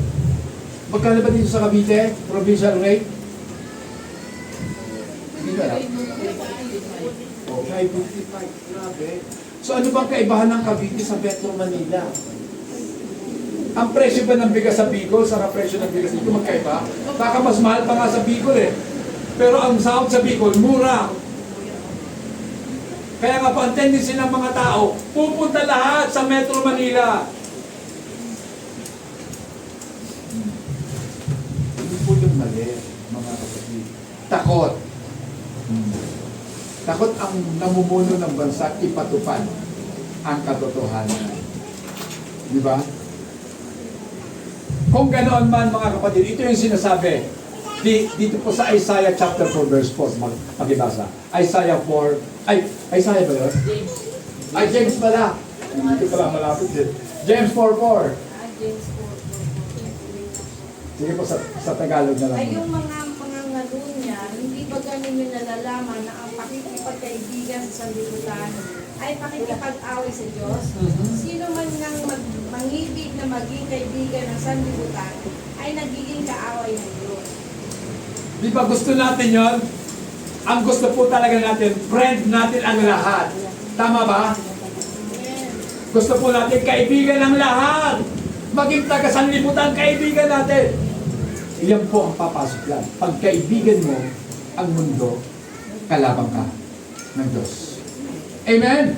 A: Magkano ba dito sa Cavite? Provincial rate? Hindi ka lang. Okay, 55. Grabe. So ano bang kaibahan ng Cavite sa Metro Manila? Ang presyo ba ng bigas sa Bicol sa presyo ng bigas dito magkaiba? Baka mas mahal pa nga sa Bicol eh. Pero ang sahod sa Bicol, mura. Kaya nga po, ang tendency ng mga tao, pupunta lahat sa Metro Manila. Hindi po yung mali, mga kapatid. Takot. Takot ang namumuno ng bansa ipatupad ang katotohanan. Di ba? Kung ganoon man mga kapatid, ito yung sinasabi. Dito po sa Isaiah chapter 4 verse 4, pakibasa. Isaiah 4, Isaiah ba yun? James pala. Hindi pala malapit din. James 4:4.
B: James 4:4.
A: Sige po sa Tagalog na lang.
B: Ay yung mga niya, hindi ba ganin yung nalalaman na ang pakikipagkaibigan sa sanlibutan ay pakikipag-away sa Diyos? Sino man nang mangibig na maging kaibigan ng sanlibutan ay nagiging kaaway ng Diyos.
A: Di ba gusto natin yon? Ang gusto po talaga natin, friend natin ang lahat. Tama ba? Gusto po natin kaibigan ng lahat. Maging taga-sanlibutan, kaibigan natin. Iyan po ang papasok yan. Pag kaibigan mo ang mundo, kalabang ka ng Diyos. Amen?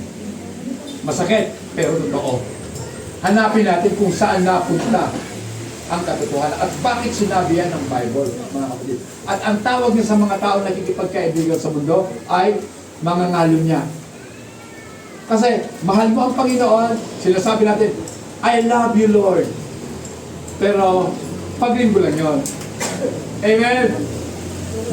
A: Masakit, pero totoo. Hanapin natin kung saan napunta ang katotohanan. At bakit sinabi yan ng Bible, mga kapatid? At ang tawag niya sa mga tao na nakikipagkaibigan sa mundo ay mga ngalon niya. Kasi mahal mo ang Panginoon, sinasabi natin, I love you Lord. Pero paglinggo lang yun. Amen?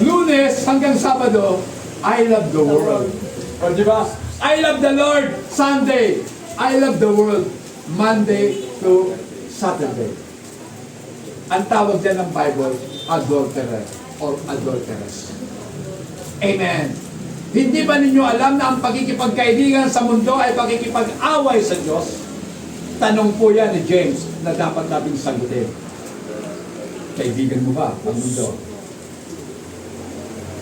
A: Lunes hanggang Sabado, I love the world. O diba? I love the Lord. Sunday, I love the world. Monday to Saturday. Ang tawag dyan ng Bible, adulterer or adulteress. Amen. Hindi ba ninyo alam na ang pagkikipagkaibigan sa mundo ay pagkikipag-away sa Diyos? Tanong po yan ni James na dapat natin sagutin. Kaibigan mo ba ang mundo?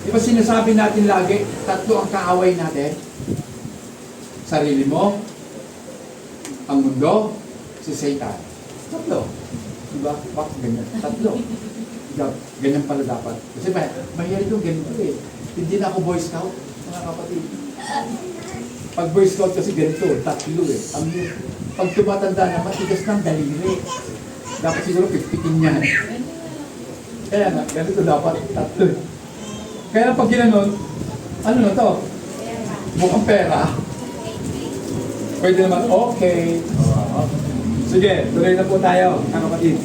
A: Di ba sinasabi natin lagi, tatlo ang kaaway natin? Sarili mo, ang mundo, si Satan. Tatlo. Diba? Bakit ganyan? Tatlo. Ganyan pala dapat. Kasi mahirap yung ganito eh. Hindi na ako Boy Scout, mga kapatid. Pag Boy Scout kasi ganito, tatlo eh. Pag tumatanda na, matigas ng daliri. Dapat siguro pitpitin niya. Kaya nga, ganito dapat, tatlo. Kaya pag ginanon, ano na to? Mukhang pera. Pwede naman, okay. Sige, tuloy na po tayo, mga kapatid.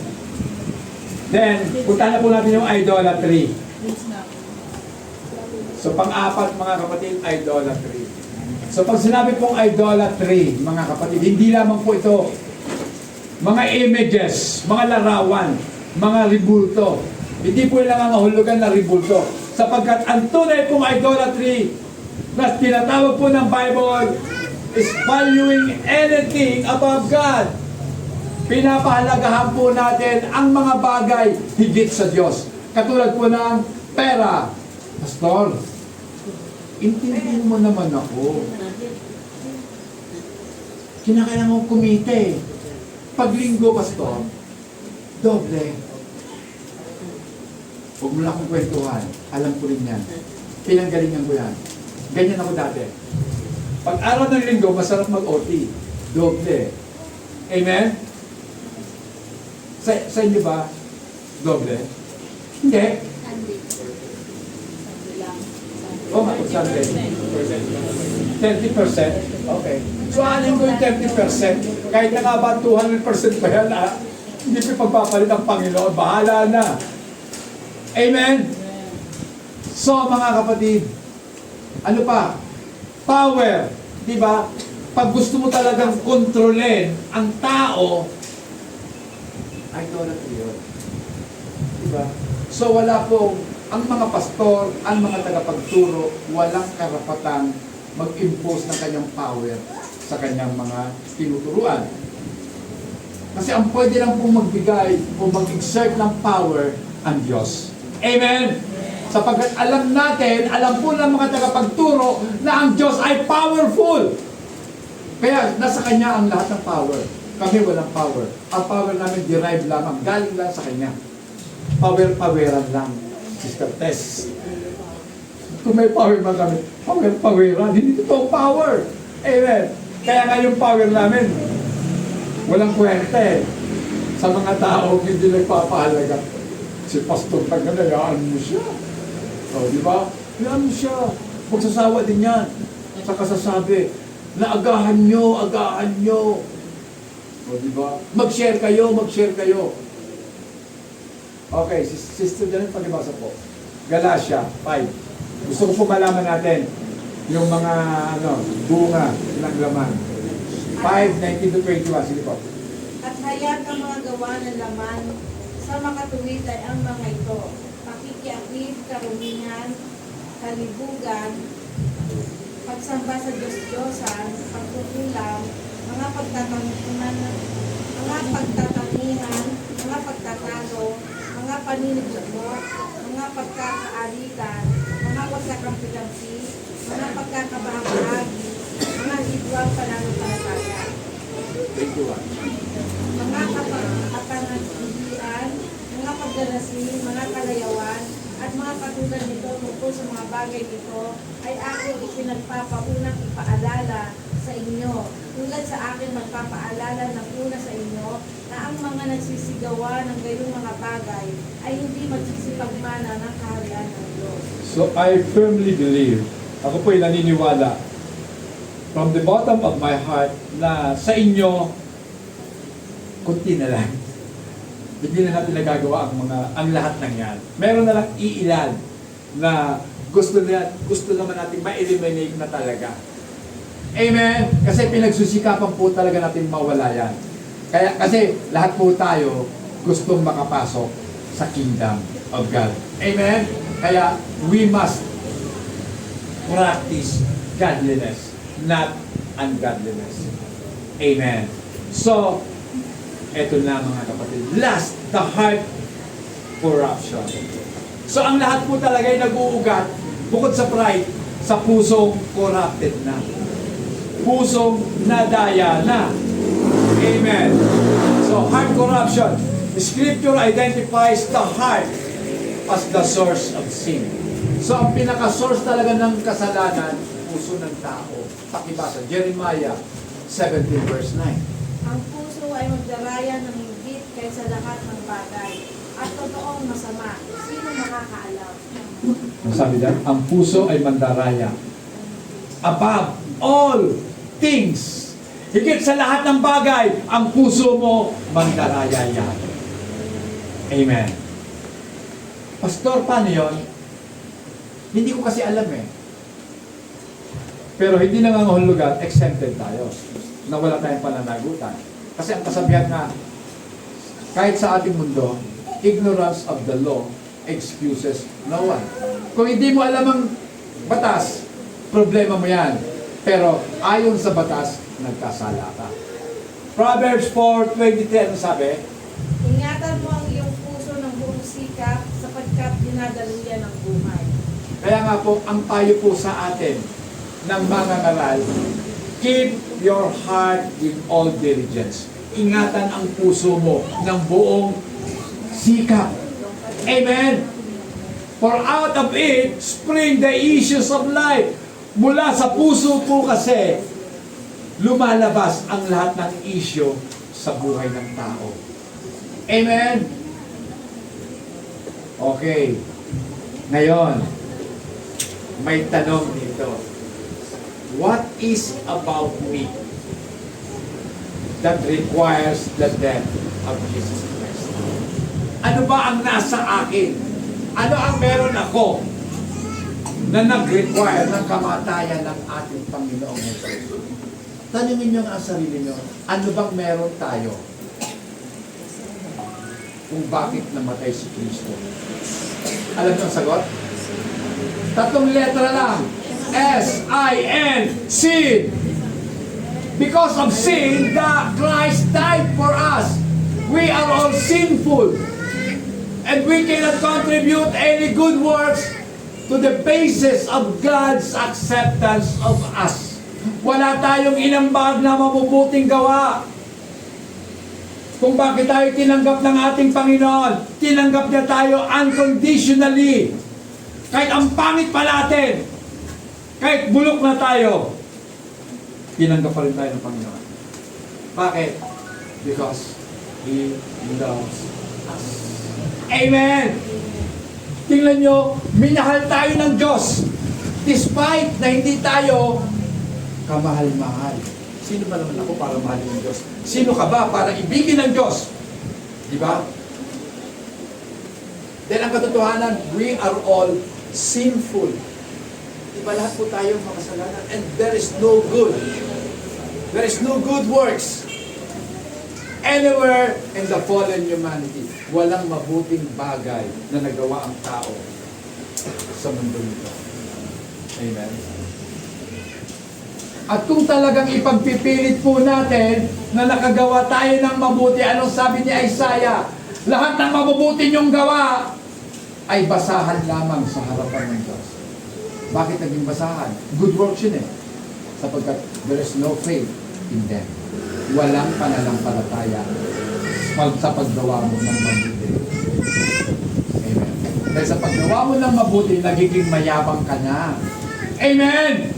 A: Then, punta na po natin yung idolatry. So, pang-apat, mga kapatid, idolatry. So, pag sinabi pong idolatry, mga kapatid, hindi lamang po ito mga images, mga larawan, mga ribulto. Hindi po lang ang hulugan na ribulto. Sapagkat ang tunay pong idolatry na tinatawag po ng Bible is valuing anything above God. Pinapahalagahan po natin ang mga bagay higit sa Diyos. Katulad po ng pera. Pastor, intindihin mo naman ako. Kinakailangan ko kumite. Pag linggo, Pastor, doble. Huwag mo lang akong kwentuhan. Alam ko rin yan. Pinanggalingan ko yan. Ganyan ako dati. Pag araw ng linggo, masarap mag-OT. Doble. Amen? Sa inyo ba? Doble? Hindi. O mapag-Sunday? 30%? Okay. So, anin ko yung 30%? Kahit na nga ba 200% pa yan, hindi ko pagpapalit ang Panginoon. Bahala na. Amen? So, mga kapatid, ano pa? Power. Di ba? Pag gusto mo talagang kontrolin ang tao, idolatry yun. Di ba? So, wala pong, ang mga pastor, ang mga tagapagturo, walang karapatang mag-impose ng kanyang power sa kanyang mga tinuturuan. Kasi ang pwede lang pong magbigay o mag-exert ng power ang Diyos. Amen? Sapagkat alam natin, alam po ng mga tagapagturo na ang Diyos ay powerful. Kaya nasa Kanya ang lahat ng power. Kami walang power. Ang power namin derived lamang, galing lang sa Kanya. Power-poweran lang. Sister Tess. Kung may power man kami, power-poweran. Hindi ito power. Amen. Kaya nga yung power namin, walang kwenta eh. Sa mga tao, hindi nagpapahalaga. Si Pastor Tagal, hayaan mo siya. O, di ba? Hayaan mo siya. Magsasawa din yan. Sa kasasabi, na agahan nyo. O, di ba? Mag-share kayo. Okay, Sister Janet, pagibasa po. Galatia 5. Gusto ko po malaman natin yung mga bunga ng laman. 5:19 to 21. Sige po.
B: At hayat ang mga gawa ng laman sa makatuwid ay ang mga ito: pakikiapid, karumingan, kalibugan, pagsamba sa Diyos-Diyosan, pagkukulam, mga pagtatangihan, mga pagtatalo, mga paninigdamot, mga pagkakaalitan, mga pagkakampi-kampi, mga pagkakabahagi, mga hidwang pananampalataya, mga kapanaghihian, mga pagdarasi, mga kalayawan, at mga katulad nito tungkol sa mga bagay nito ay aking ipinagpapaunang ipaalala sa inyo. Tulad sa akin magpapaalala ng una sa inyo na ang mga nagsisigawa ng gayong mga bagay ay hindi magsisipagmana ng kaharian ng Diyos.
A: So I firmly believe, ako po'y naniniwala from the bottom of my heart na sa inyo, kunti na lang. Hindi na natin nagagawa ang lahat ng yan. Meron na lang iilan na gusto naman natin ma-eliminate na talaga. Amen? Kasi pinagsusikapan po talaga natin mawala yan. Kasi lahat po tayo gustong makapasok sa kingdom of God. Amen? Kaya we must practice godliness, not ungodliness. Amen. So, eto na mga kapatid. Last, the heart corruption. So, ang lahat po talaga ay nag-uugat, bukod sa pride, sa pusong corrupted na. Pusong nadaya na. Amen. So, heart corruption. Scripture identifies the heart as the source of sin. So, ang pinaka-source talaga ng kasalanan, puso ng tao. Pakibasa, Jeremiah 17 verse 9.
B: Ang puso ay magdaraya ng higit kaysa lahat ng bagay at totoong masama. Sino makakaalam?
A: Ang sabi dyan, ang puso ay mandaraya. Above all things. Higit sa lahat ng bagay, ang puso mo mandaraya yan. Amen. Pastor, paano yun? Hindi ko kasi alam eh. Pero hindi nangangahulugan, exempted tayo. Na wala tayong pananagutan. Kasi ang kasabihan nga, kahit sa ating mundo, ignorance of the law excuses no one. Kung hindi mo alam ang batas, problema mo yan. Pero ayon sa batas, nagkasala ka. Proverbs 4:23, ano sabi?
B: Ingatan mo ang iyong puso ng buong sikap sapagkat dinadaluyan ng buhay.
A: Kaya nga po, ang payo po sa atin ng mga ngaral, keep your heart with all diligence. Ingatan ang puso mo ng buong sikap. Amen? For out of it, spring the issues of life. Mula sa puso po kasi, lumalabas ang lahat ng issue sa buhay ng tao. Amen? Okay. Ngayon, may tanong dito. What is about me that requires the death of Jesus Christ? Ano ba ang nasa akin? Ano ang meron ako na nag-require ng kamatayan ng ating Panginoong Hesus? Tanungin niyo ang sarili niyo, ano bang meron tayo kung bakit namatay si Kristo? Alam niyo ang sagot? 3 letra lang. S-I-N, sin. Because of sin, Christ died for us. We are all sinful. And we cannot contribute any good works to the basis of God's acceptance of us. Wala tayong inambag na mabubuting gawa. Kung bakit tayo tinanggap ng ating Panginoon, tinanggap niya tayo unconditionally. Kahit ang pangit pa natin, kahit bulok na tayo, tinanggap pa rin tayo ng Panginoon. Bakit? Because He loves us. Amen! Tingnan nyo, minahal tayo ng Diyos. Despite na hindi tayo kamahal-mahal. Sino ba naman ako para mahalin ng Diyos? Sino ka ba para ibigin ng Diyos? Di ba? Then ang katotohanan, we are all sinful. Di ba lahat po tayo makasalanan? And there is no good. There is no good works anywhere in the fallen humanity. Walang mabuting bagay na nagawa ang tao sa mundo nito. Amen. At kung talagang ipagpipilit po natin na nakagawa tayo ng mabuti, anong sabi ni Isaiah? Lahat ng mabubuti niyong gawa ay basahan lamang sa harapan ng Diyos. Bakit naging basahan? Good works yun eh. Sapagkat there is no faith in them. Walang pananampalataya sa paggawa mo ng mabuti. Amen. Dahil sa paggawa mo ng mabuti, nagiging mayabang ka na. Amen!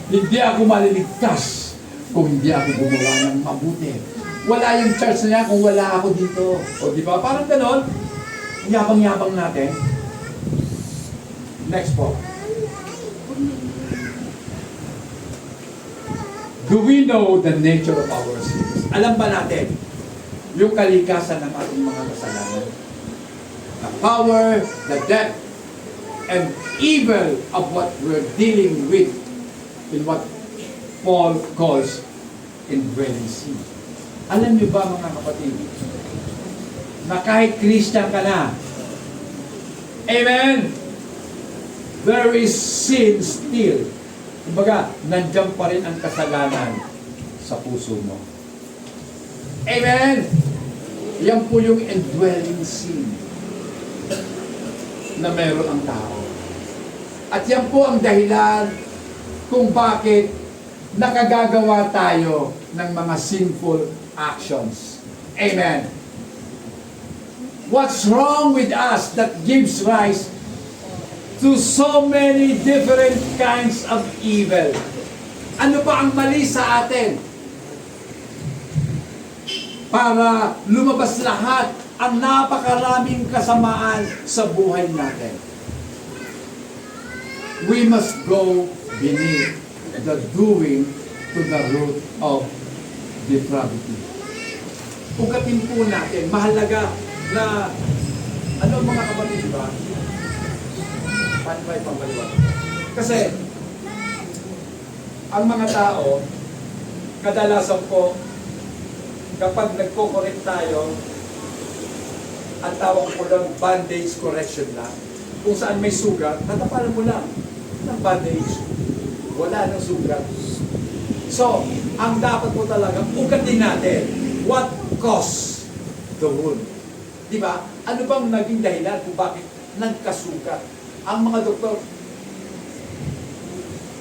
A: Hindi ako maliligtas kung hindi ako gumawa ng mabuti. Wala yung church niya kung wala ako dito. O di ba? Parang ganon. Yabang-yabang natin. Next po. Do we know the nature of our sins? Alam ba natin yung kalikasan ng ating mga kasalanan? The power, the depth, and evil of what we're dealing with in what Paul calls indwelling sin. Alam niyo ba mga kapatid, na kahit Christian ka na, amen, there is sin still. Kumbaga, nandiyan pa rin ang kasalanan sa puso mo. Amen! Yan po yung indwelling sin na meron ang tao. At yan po ang dahilan kung bakit nakagagawa tayo ng mga sinful actions. Amen. What's wrong with us that gives rise to so many different kinds of evil? Ano ba ang mali sa atin? Para lumabas lahat ang napakaraming kasamaan sa buhay natin. We must go beneath the doing to the root of depravity. Ugatin po natin, mahalaga na, ano mga kapatid ba? Paano ba ipangkaliwat? Kasi, ang mga tao, kadalasan po, kapag nagko-correct tayo, ang tawag po lang bandage correction lang. Kung saan may sugat, tatapalan mo lang ng bandage. Wala nang sugat. So, ang dapat po talaga, ugatin natin, what caused the wound? Diba? Ano bang naging dahilan kung bakit nagkasugat? Ang mga doktor,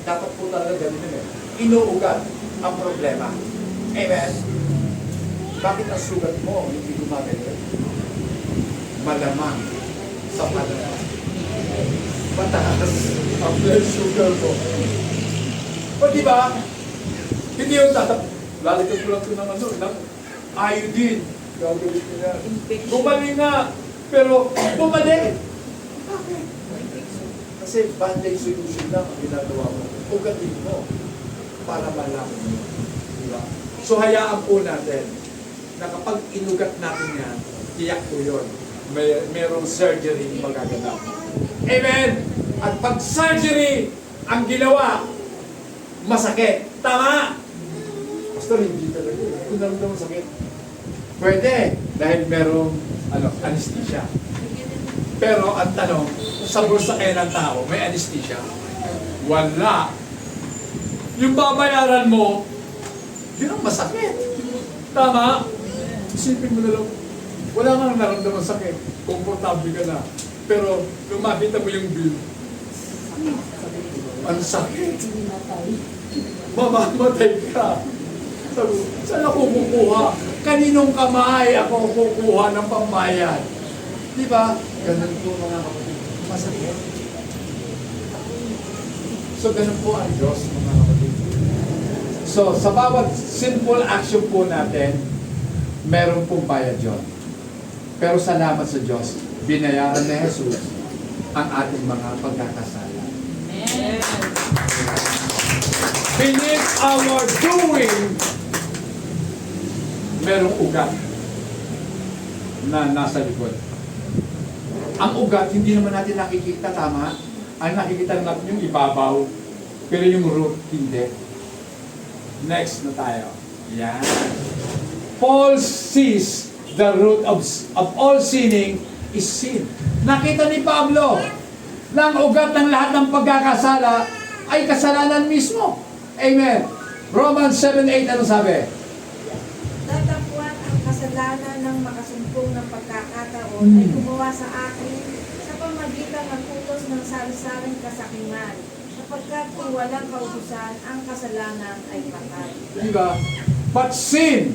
A: dapat po talaga ganun eh. Inuugat ang problema. Amen? Bakit ang sugat mo hindi gumagalaw? Malamang sa malamang. Mataas ang blood sugar mo. O diba? Hindi yung lalagyan ko lang ito ng ano, ng iodine. Gagawin ko na. Bumali nga. Pero bumali. Bakit? Kasi band-aid solution lang ang ginagawa mo. Ugatin mo para malaman mo. Diba? So hayaan po natin na kapag inugat natin yan, tiyak po yun. Merong surgery magaganap. Amen! At pag surgery ang ginawa, masakit. Tama! Pastor, hindi talaga. Kung naramdaman sakit, pwede. Dahil merong anesthesia. Pero ang tanong, sa bulsa kayo ng tao, may anesthesia? Wala. Yung babayaran mo, yun ang masakit. Tama? Isipin mo na lang, wala kang naramdaman sakit. Komportable ka na. Pero, nung makita mo yung bill, ang sakit. Mamamatay ka. Sabi, saan ako kukuha? Kaninong kamay ako kukuha ng pambayad? Di ba? Ganun po mga kapatid. Masakit. So, ganun po ang Diyos, mga kapatid. So, sa bawat simple action po natin, meron pong bayad yun. Pero salamat sa Diyos, binayaran ni Jesus ang ating mga pagkakasala.
B: Amen.
A: Beneath our doing, merong ugat na nasa likod. Ang ugat, hindi naman natin nakikita, tama? Ang nakikita natin yung ibabaw, pero yung root, hindi. Next na tayo. Yan. Paul sees the root of all sinning is sin. Nakita ni Pablo na ang ugat ng lahat ng pagkakasala ay kasalanan mismo. Amen. Romans 7:8, ano sabi?
B: Datapwat ang kasalanan ng makasumpong ng pagkakataon ay gumawa sa akin sa pamagitan ng utos ng sari-saring kasakiman, sapagkat kung walang kautusan, ang kasalanan ay patay.
A: Diba? But sin,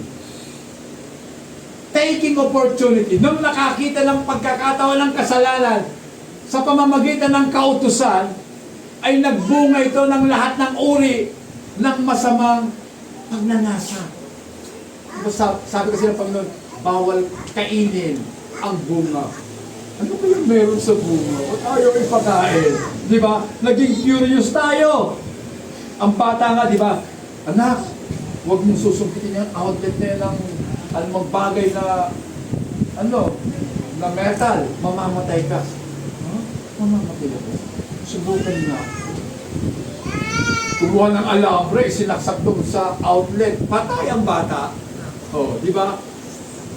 A: taking opportunity, nung nakakita ng pagkakataon ng kasalanan sa pamamagitan ng kautusan, ay nagbunga ito ng lahat ng uri ng masamang pagnanasa. Sabi kasi ng Panginoon, bawal kainin ang bunga. Ano ba yung meron sa bunga? Ba't ayaw ipakain? Di ba? Naging curious tayo. Ang bata nga, di ba? Anak, huwag mong susumpitin yung outlet na yan ng anumang bagay na na metal. Mamamatay ka. Huh? Mamamatay ako. Subukan na. Kumuha ng alambre, sinaksak doon sa outlet. Patay ang bata. Oh, di ba?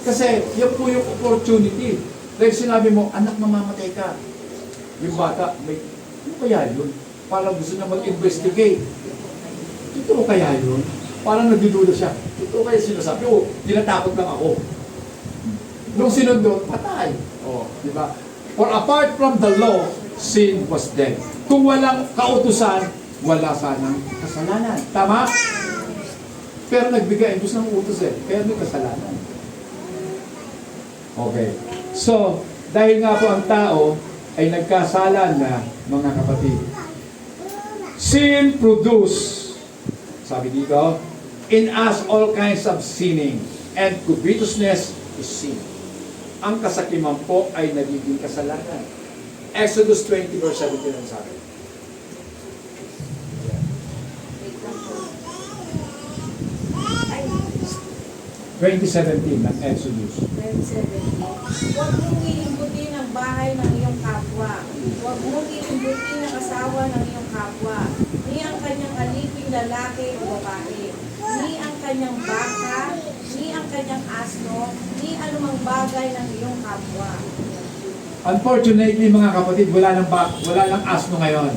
A: Kasi yan po yung opportunity. Dahil sinabi mo, anak, mamamatay ka. Yung bata, ano kaya yun? Parang gusto na mag-investigate. Totoo kaya yun? Parang nagdududa siya. Totoo kaya sinasabi? O, tinatakot lang ako. Nung sinundo, patay. Oh, di ba? For apart from the law, sin was dead. Kung walang kautusan, wala sanang kasalanan. Tama? Pero nagbigay, gusto ng utos kaya may kasalanan. Okay. So, dahil nga po ang tao ay nagkasala na, mga kapatid. Sin produce, sabi dito, in us all kinds of sinning, and covetousness is sin. Ang kasakiman po ay nagiging kasalanan. Exodus 20 verse 17 ang sabi. 2017 ng Exodus.
B: 27. Huwag mong iimbutin ang bahay ng iyong kapwa. Huwag mong iimbutin ang asawa ng iyong kapwa. Ni ang kanyang aliping lalaki o babae. Ni ang kanyang baka. Ni ang kanyang asno. Ni anumang bagay ng iyong kapwa.
A: Unfortunately, mga kapatid, wala nang asno ngayon.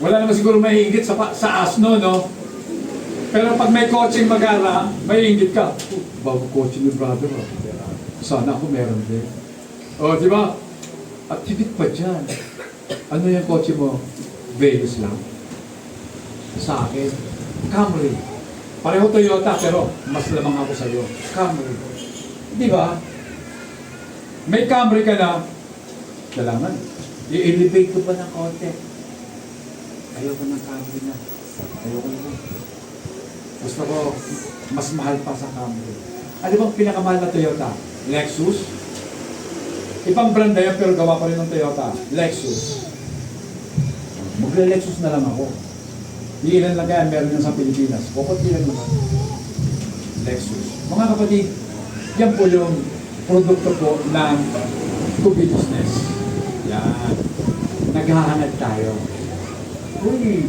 A: Wala naman siguro mahigit sa asno, no? Pero pag may coaching mag-ara, may inggit ka. Bago coaching ni brother, sana ako meron din. O, di ba? At higit pa dyan. Ano yung coaching mo? Venus lang. Sa akin, Camry. Pareho Toyota, pero mas lamang ako sa'yo. Camry. Di ba? May Camry ka na, kailangan, i-elevate ko pa ng konti. Ayoko ng Camry na. Ayoko na. Gusto ko, mas mahal pa sa Camry. Ano bang pinakamahal na Toyota? Lexus? Ibang brand na yan, pero gawa pa rin ng Toyota. Lexus. Magle-Lexus na lang ako. Ilan lang kaya meron yan sa Pilipinas. Bukod ilan naman. Lexus. Mga kapatid, yan po yung produkto po ng Kubi Business. Yan. Naghahanap tayo. Uy,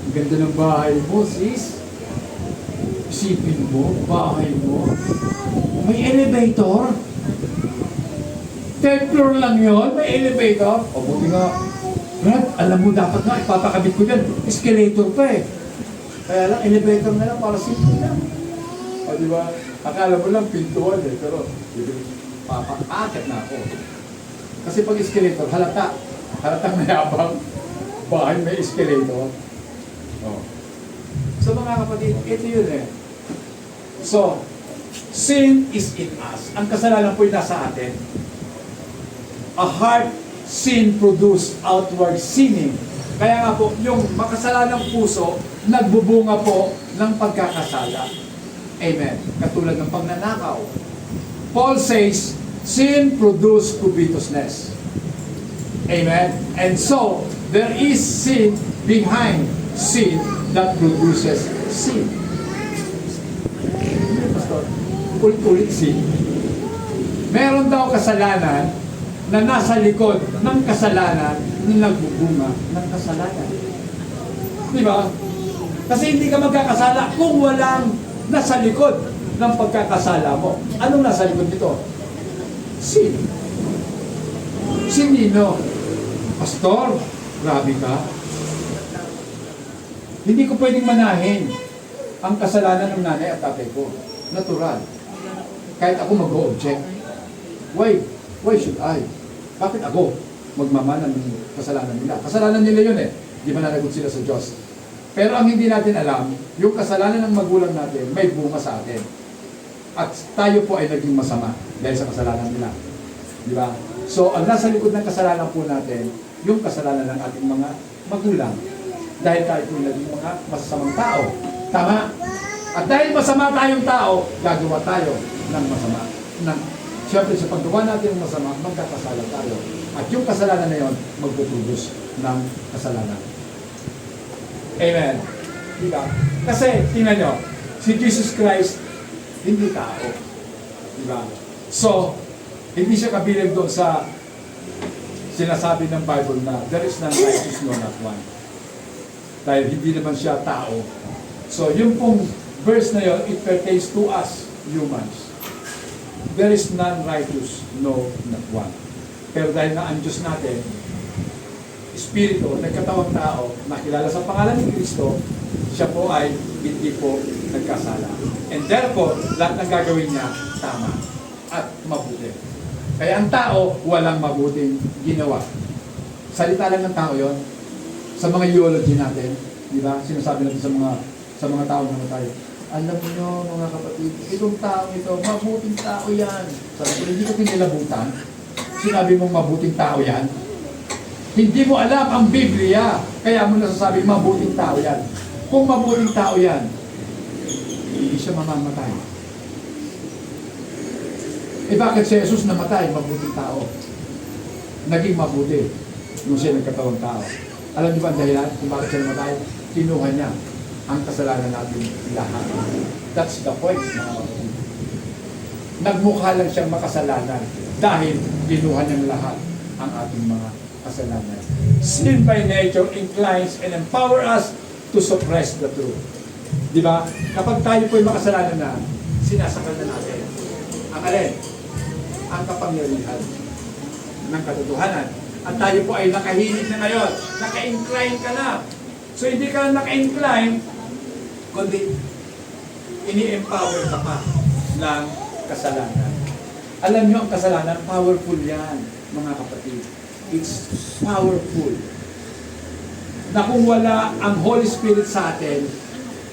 A: ang ganda ng bahay mo, sis. Isipin mo, bahay mo. May elevator. 10th floor lang yun, may elevator. O buti nga, Brad, alam mo dapat nga, ipapakabit ko dyan. Escalator pa eh. Kaya lang, elevator na lang, para simple lang. O diba? Akala mo lang, pintuan eh. Pero, papakakit na ako. Kasi pag escalator, halatang mayabang. Bahay may escalator. Oh. So mga kapatid, ito yun eh. So, sin is in us. Ang kasalanan po yung nasa atin. A heart sin produce outward sinning. Kaya nga po, yung makasalanang puso, nagbubunga po ng pagkakasala. Amen. Katulad ng pagnanakaw. Paul says, sin produce covetousness. Amen. And so, there is sin behind sin that produces sin. Pastor, ulit-ulit sin. Meron daw kasalanan na nasa likod ng kasalanan na nagbubunga ng kasalanan. Di ba? Kasi hindi ka magkakasala kung walang nasa likod ng pagkakasala mo. Anong nasa likod nito? Sin. Sin nino? Pastor, grabe ka. Hindi ko pwedeng manahin ang kasalanan ng nanay at tatay ko. Natural. Kahit ako mag-o-object. Why should I? Bakit ako magmamana ng kasalanan nila? Kasalanan nila yun eh. Di ba nanagot sila sa Diyos? Pero ang hindi natin alam, yung kasalanan ng magulang natin, may bunga sa atin. At tayo po ay naging masama dahil sa kasalanan nila. Di ba? So, ang nasa likod ng kasalanan po natin, yung kasalanan ng ating mga magulang. Dahil tayo po naging mga masasamang tao. Tama? At dahil masama tayong tao, gagawa tayo ng masama. Siyempre, sa paggawa natin ng masama, magkakasala tayo. At yung kasalanan na yun, magtutubos ng kasalanan. Amen. Diba? Kasi, tingnan nyo, si Jesus Christ, hindi tao. Diba? So, hindi siya kabilang doon sa sinasabi ng Bible na there is none righteous, no, not one. Dahil hindi naman siya tao. So, yung pong verse na yun, it pertains to us, humans. There is none righteous, no, not one. Pero dahil na ang Diyos natin, Espiritu, nagkatawang tao, nakilala sa pangalan ni Kristo, siya po ay hindi po nagkasala. And therefore, lahat ng gagawin niya, tama at mabuti. Kaya ang tao, walang mabuting ginawa. Salita lang ng tao yon. Sa mga eulogy natin, di ba? Sinasabi natin sa mga tao na tayo, alam niyo mga kapatid, itong tao ito, mabuting tao yan. Sabi ko, hindi ko pinilabutan. Sinabi mong mabuting tao yan. Hindi mo alam ang Biblia, kaya mo nasasabi, mabuting tao yan. Kung mabuting tao yan, hindi siya mamamatay. Eh bakit si Jesus namatay, mabuting tao? Naging mabuti nung siya nagkatawang tao. Alam niyo ba ang dahilan kung bakit siya namatay? Kinuha niya ang kasalanan natin lahat. That's the point. Nagmukha lang siyang makasalanan dahil kinuha niya lahat ang ating mga kasalanan. Sin by nature inclines and empower us to suppress the truth. Di ba? Kapag tayo po'y makasalanan na, sinasakal na natin ang alin? Ang kapangyarihan ng katotohanan. At tayo po ay nakahilig na ngayon. Naka-incline ka na. So hindi ka naka-incline, kundi ini-empower ka pa ng kasalanan. Alam niyo ang kasalanan, powerful yan, mga kapatid. It's powerful. Na kung wala ang Holy Spirit sa atin,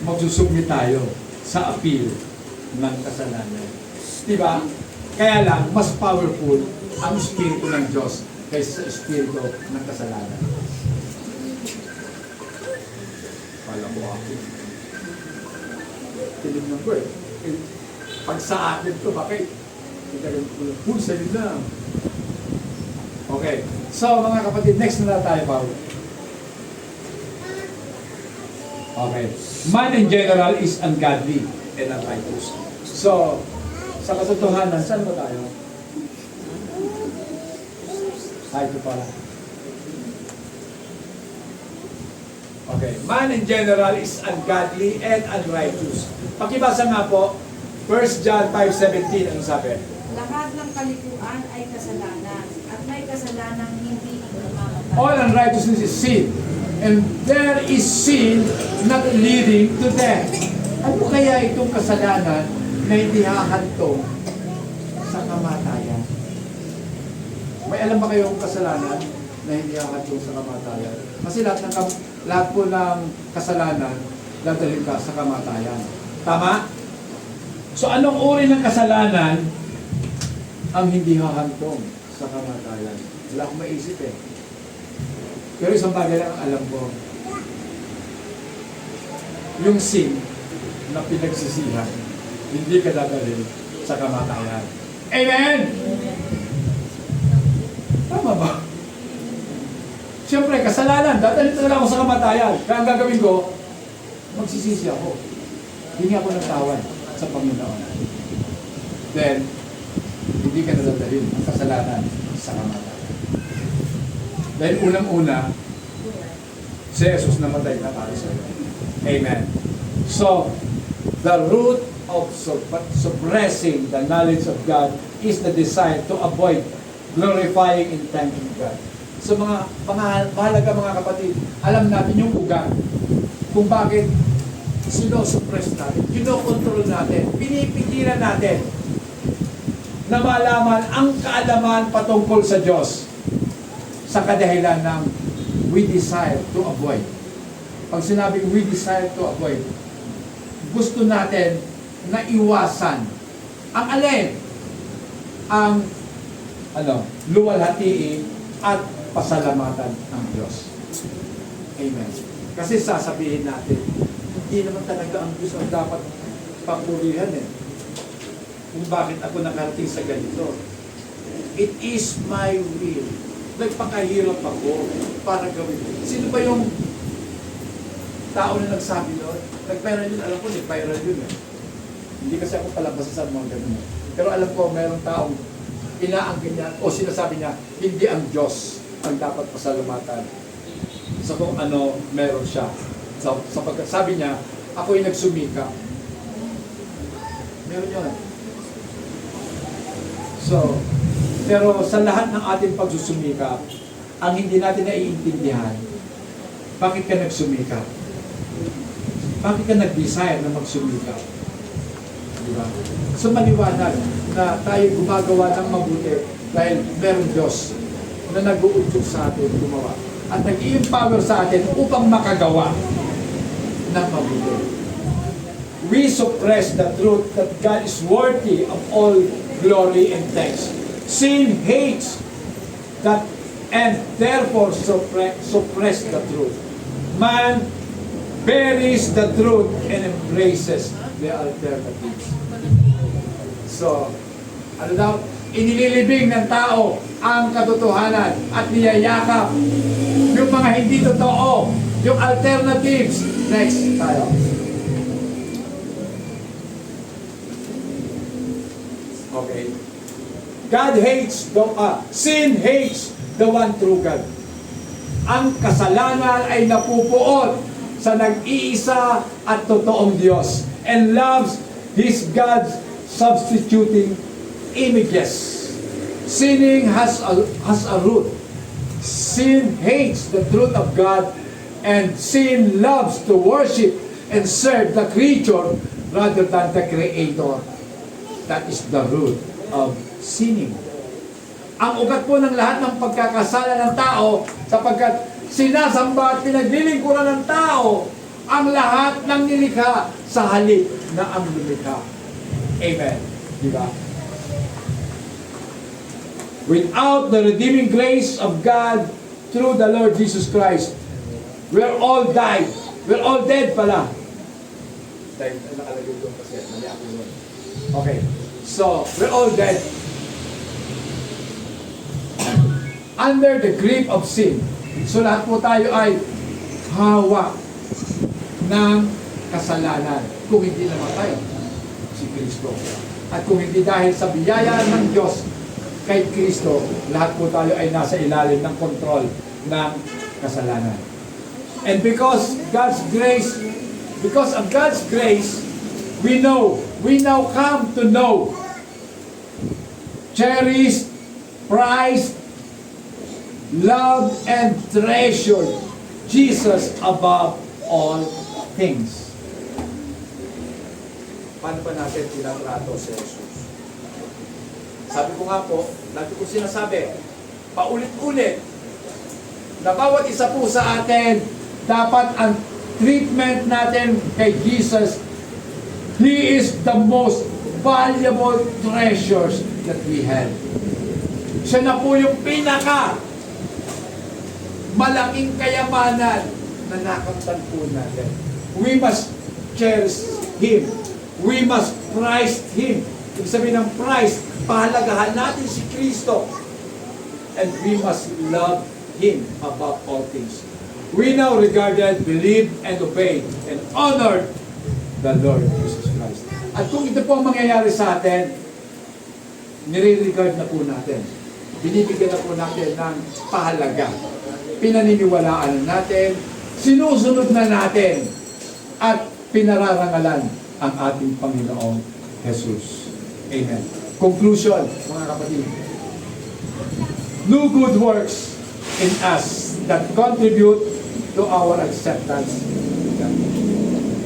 A: magsusubmit tayo sa appeal ng kasalanan. Diba? Kaya lang, mas powerful ang Espiritu ng Diyos kaysa sa Espiritu ng kasalanan. Pala mo ako. Tinignan ko eh. Pag sa akin to, bakit? Pulsa yun lang. Okay. So, mga kapatid, next na tayo, Paul. Okay. Man in general is ungodly and unrighteous. So, sa katotohanan, saan ba tayo? Ito pala. Okay. Man in general is ungodly and unrighteous. Pakibasa nga po, 1 John 5:17, ano sabi?
B: Lahat ng kalikuan ay kasalanan, at may kasalanang hindi namamatay.
A: All unrighteousness is sin. And there is sin not leading to death. Ano kaya itong kasalanan na hindi hahantong sa kamatayan? May alam ba kayong kasalanan na hindi hahantong sa kamatayan? Kasi lahat po ng kasalanan dadalhin ka sa kamatayan. Tama? So anong uri ng kasalanan ang hindi hahantong sa kamatayan? Wala akong maisip eh. Pero isang bagay lang ang alam ko. Yung sin na pinagsisihan, hindi ka dadalhin sa kamatayan. Amen? Tama ba? Siyempre, kasalanan. Dadalhin talaga ako sa kamatayan. Kaya ang gagawin ko, magsisisi ako. Hindi ako ng tawad sa Panginoon. Then, hindi ka nadadalhin ang kasalanan sa kamatayan. Dahil unang-una, si Jesus namatay na para sa iyo. Amen. So, the root of suppressing the knowledge of God is the desire to avoid glorifying and thanking God. So mahalaga mga kapatid, alam natin yung ugat kung bakit sinosuppress natin, kinokontrol natin, pinipigilan natin na malaman ang kaalaman patungkol sa Diyos sa kadahilan ng we desire to avoid. Pag sinabing we desire to avoid, gusto natin na iwasan ang alin? Ang luwalhatiin at pasalamatan ng Diyos. Amen. Kasi sasabihin natin, hindi naman talaga ang Diyos ang dapat papurihan eh. Kung bakit ako nakarating sa ganito. It is my will. Nagpakahirap ako para gawin. Sino ba yung tao na nagsabi doon? Nag-viral yun, alam ko, nag-viral yun eh. Hindi kasi ako palabasa sa mga ganun. Pero alam ko, mayroong taong inaangkin niya o sinasabi niya, hindi ang Diyos ang dapat pasalamatan sa kung ano meron siya. Sapagkat sabi niya, ako'y nagsumika. Meron yun. So, pero sa lahat ng ating pagsusumikap, ang hindi natin naiintindihan, bakit ka nagsumikap? Bakit ka nag-desire na magsumikap? Diba? So maliwanag na tayo gumagawa ng mabuti dahil meron Diyos na nag-uudyok sa atin gumawa at nag-i-empower sa atin upang makagawa ng mabuti. We suppress the truth that God is worthy of all glory and thanks. Sin hates that and therefore suppress the truth. Man buries the truth and embraces the alternatives. So, ano daw? Inililibing ng tao ang katotohanan at niyayakap yung mga hindi totoo, yung alternatives. Next tayo. Okay. God hates sin hates the one true God. Ang kasalanan ay napupuot sa nag-iisa at totoong Diyos and loves His God's substituting images. Sinning has a root. Sin hates the truth of God and sin loves to worship and serve the creature rather than the Creator. That is the root of sinning. Ang ugat po ng lahat ng pagkakasala ng tao sapagkat sinasamba at pinaglilingkuran ng tao ang lahat ng nilikha sa halip na ang nilikha. Amen. Diba? Without the redeeming grace of God through the Lord Jesus Christ, we're all died. We're all dead pala. Dahil nakalagay doon kasi mali ako yun. Okay. So, we're all dead. under the grip of sin. So lahat po tayo ay hawak ng kasalanan kung hindi namatay si Kristo. At kung hindi dahil sa biyaya ng Diyos kay Kristo, lahat po tayo ay nasa ilalim ng kontrol ng kasalanan. And because of God's grace, we now come to know, cherish, prize, love, and treasure Jesus above all things. Paano ba natin tinatrato si Jesus? Sabi ko nga po, lagi ko sinasabi, paulit-ulit, na bawat isa po sa atin, dapat ang treatment natin kay Jesus, He is the most valuable treasures that we have. Siya na po yung pinaka malaking kayamanan na nakamtan po natin. We must cherish Him. We must prize Him. Ibig sabihin ng prize, pahalagahan natin si Kristo. And we must love Him above all things. We now regarded, believed, and obeyed, and honored the Lord Jesus Christ. At kung ito po ang mangyayari sa atin, nire-regard na po natin. Binibigyan na po natin ng pahalaga. Pinaniniwalaan natin, sinusunod na natin, at pinararangalan ang ating Panginoong Jesus. Amen. Conclusion, mga kapatid. No good works in us that contribute to our acceptance.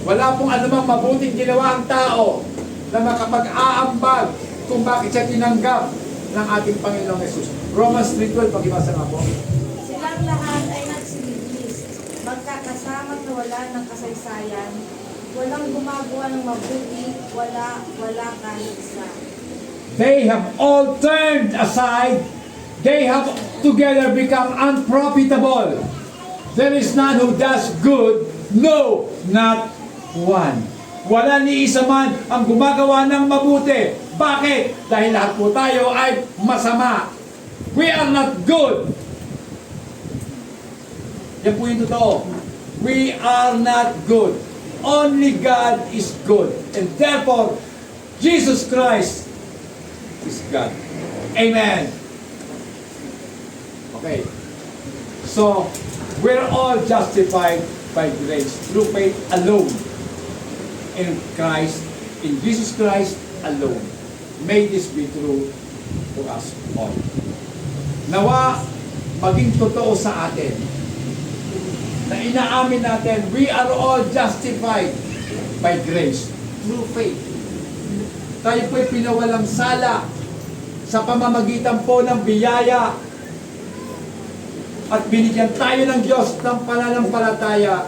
A: Wala pong anumang mabuting ginawa ang tao na makapag-aambag kung bakit siya tinanggap ng ating Panginoong Jesus. Romans 3:12, pag-ibasa nga po.
B: Silang lahat ay nagsilibis, magkakasama na wala ng kasaysayan, walang gumagawa ng mabuti, wala kahit isa.
A: They have all turned aside. They have together become unprofitable. There is none who does good, no, not one. Wala ni isa man ang gumagawa ng mabuti. Bakit? Dahil lahat po tayo ay masama. We are not good. Yan po yung totoo. We are not good. Only God is good. And therefore, Jesus Christ is God. Amen. Okay. So, we're all justified by grace through faith alone. In Christ, in Jesus Christ alone. May this be true to us all. Nawa, maging totoo sa atin na inaamin natin, we are all justified by grace through faith. Tayo po'y pinawalang sala sa pamamagitan po ng biyaya at binigyan tayo ng Diyos ng pananampalataya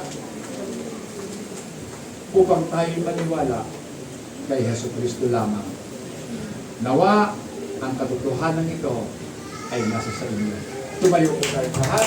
A: upang tayo maniwala kay Jesucristo lamang. Nawa, ang katotohanan nito ay nasa sa inyo. Tumayo po tayo lahat.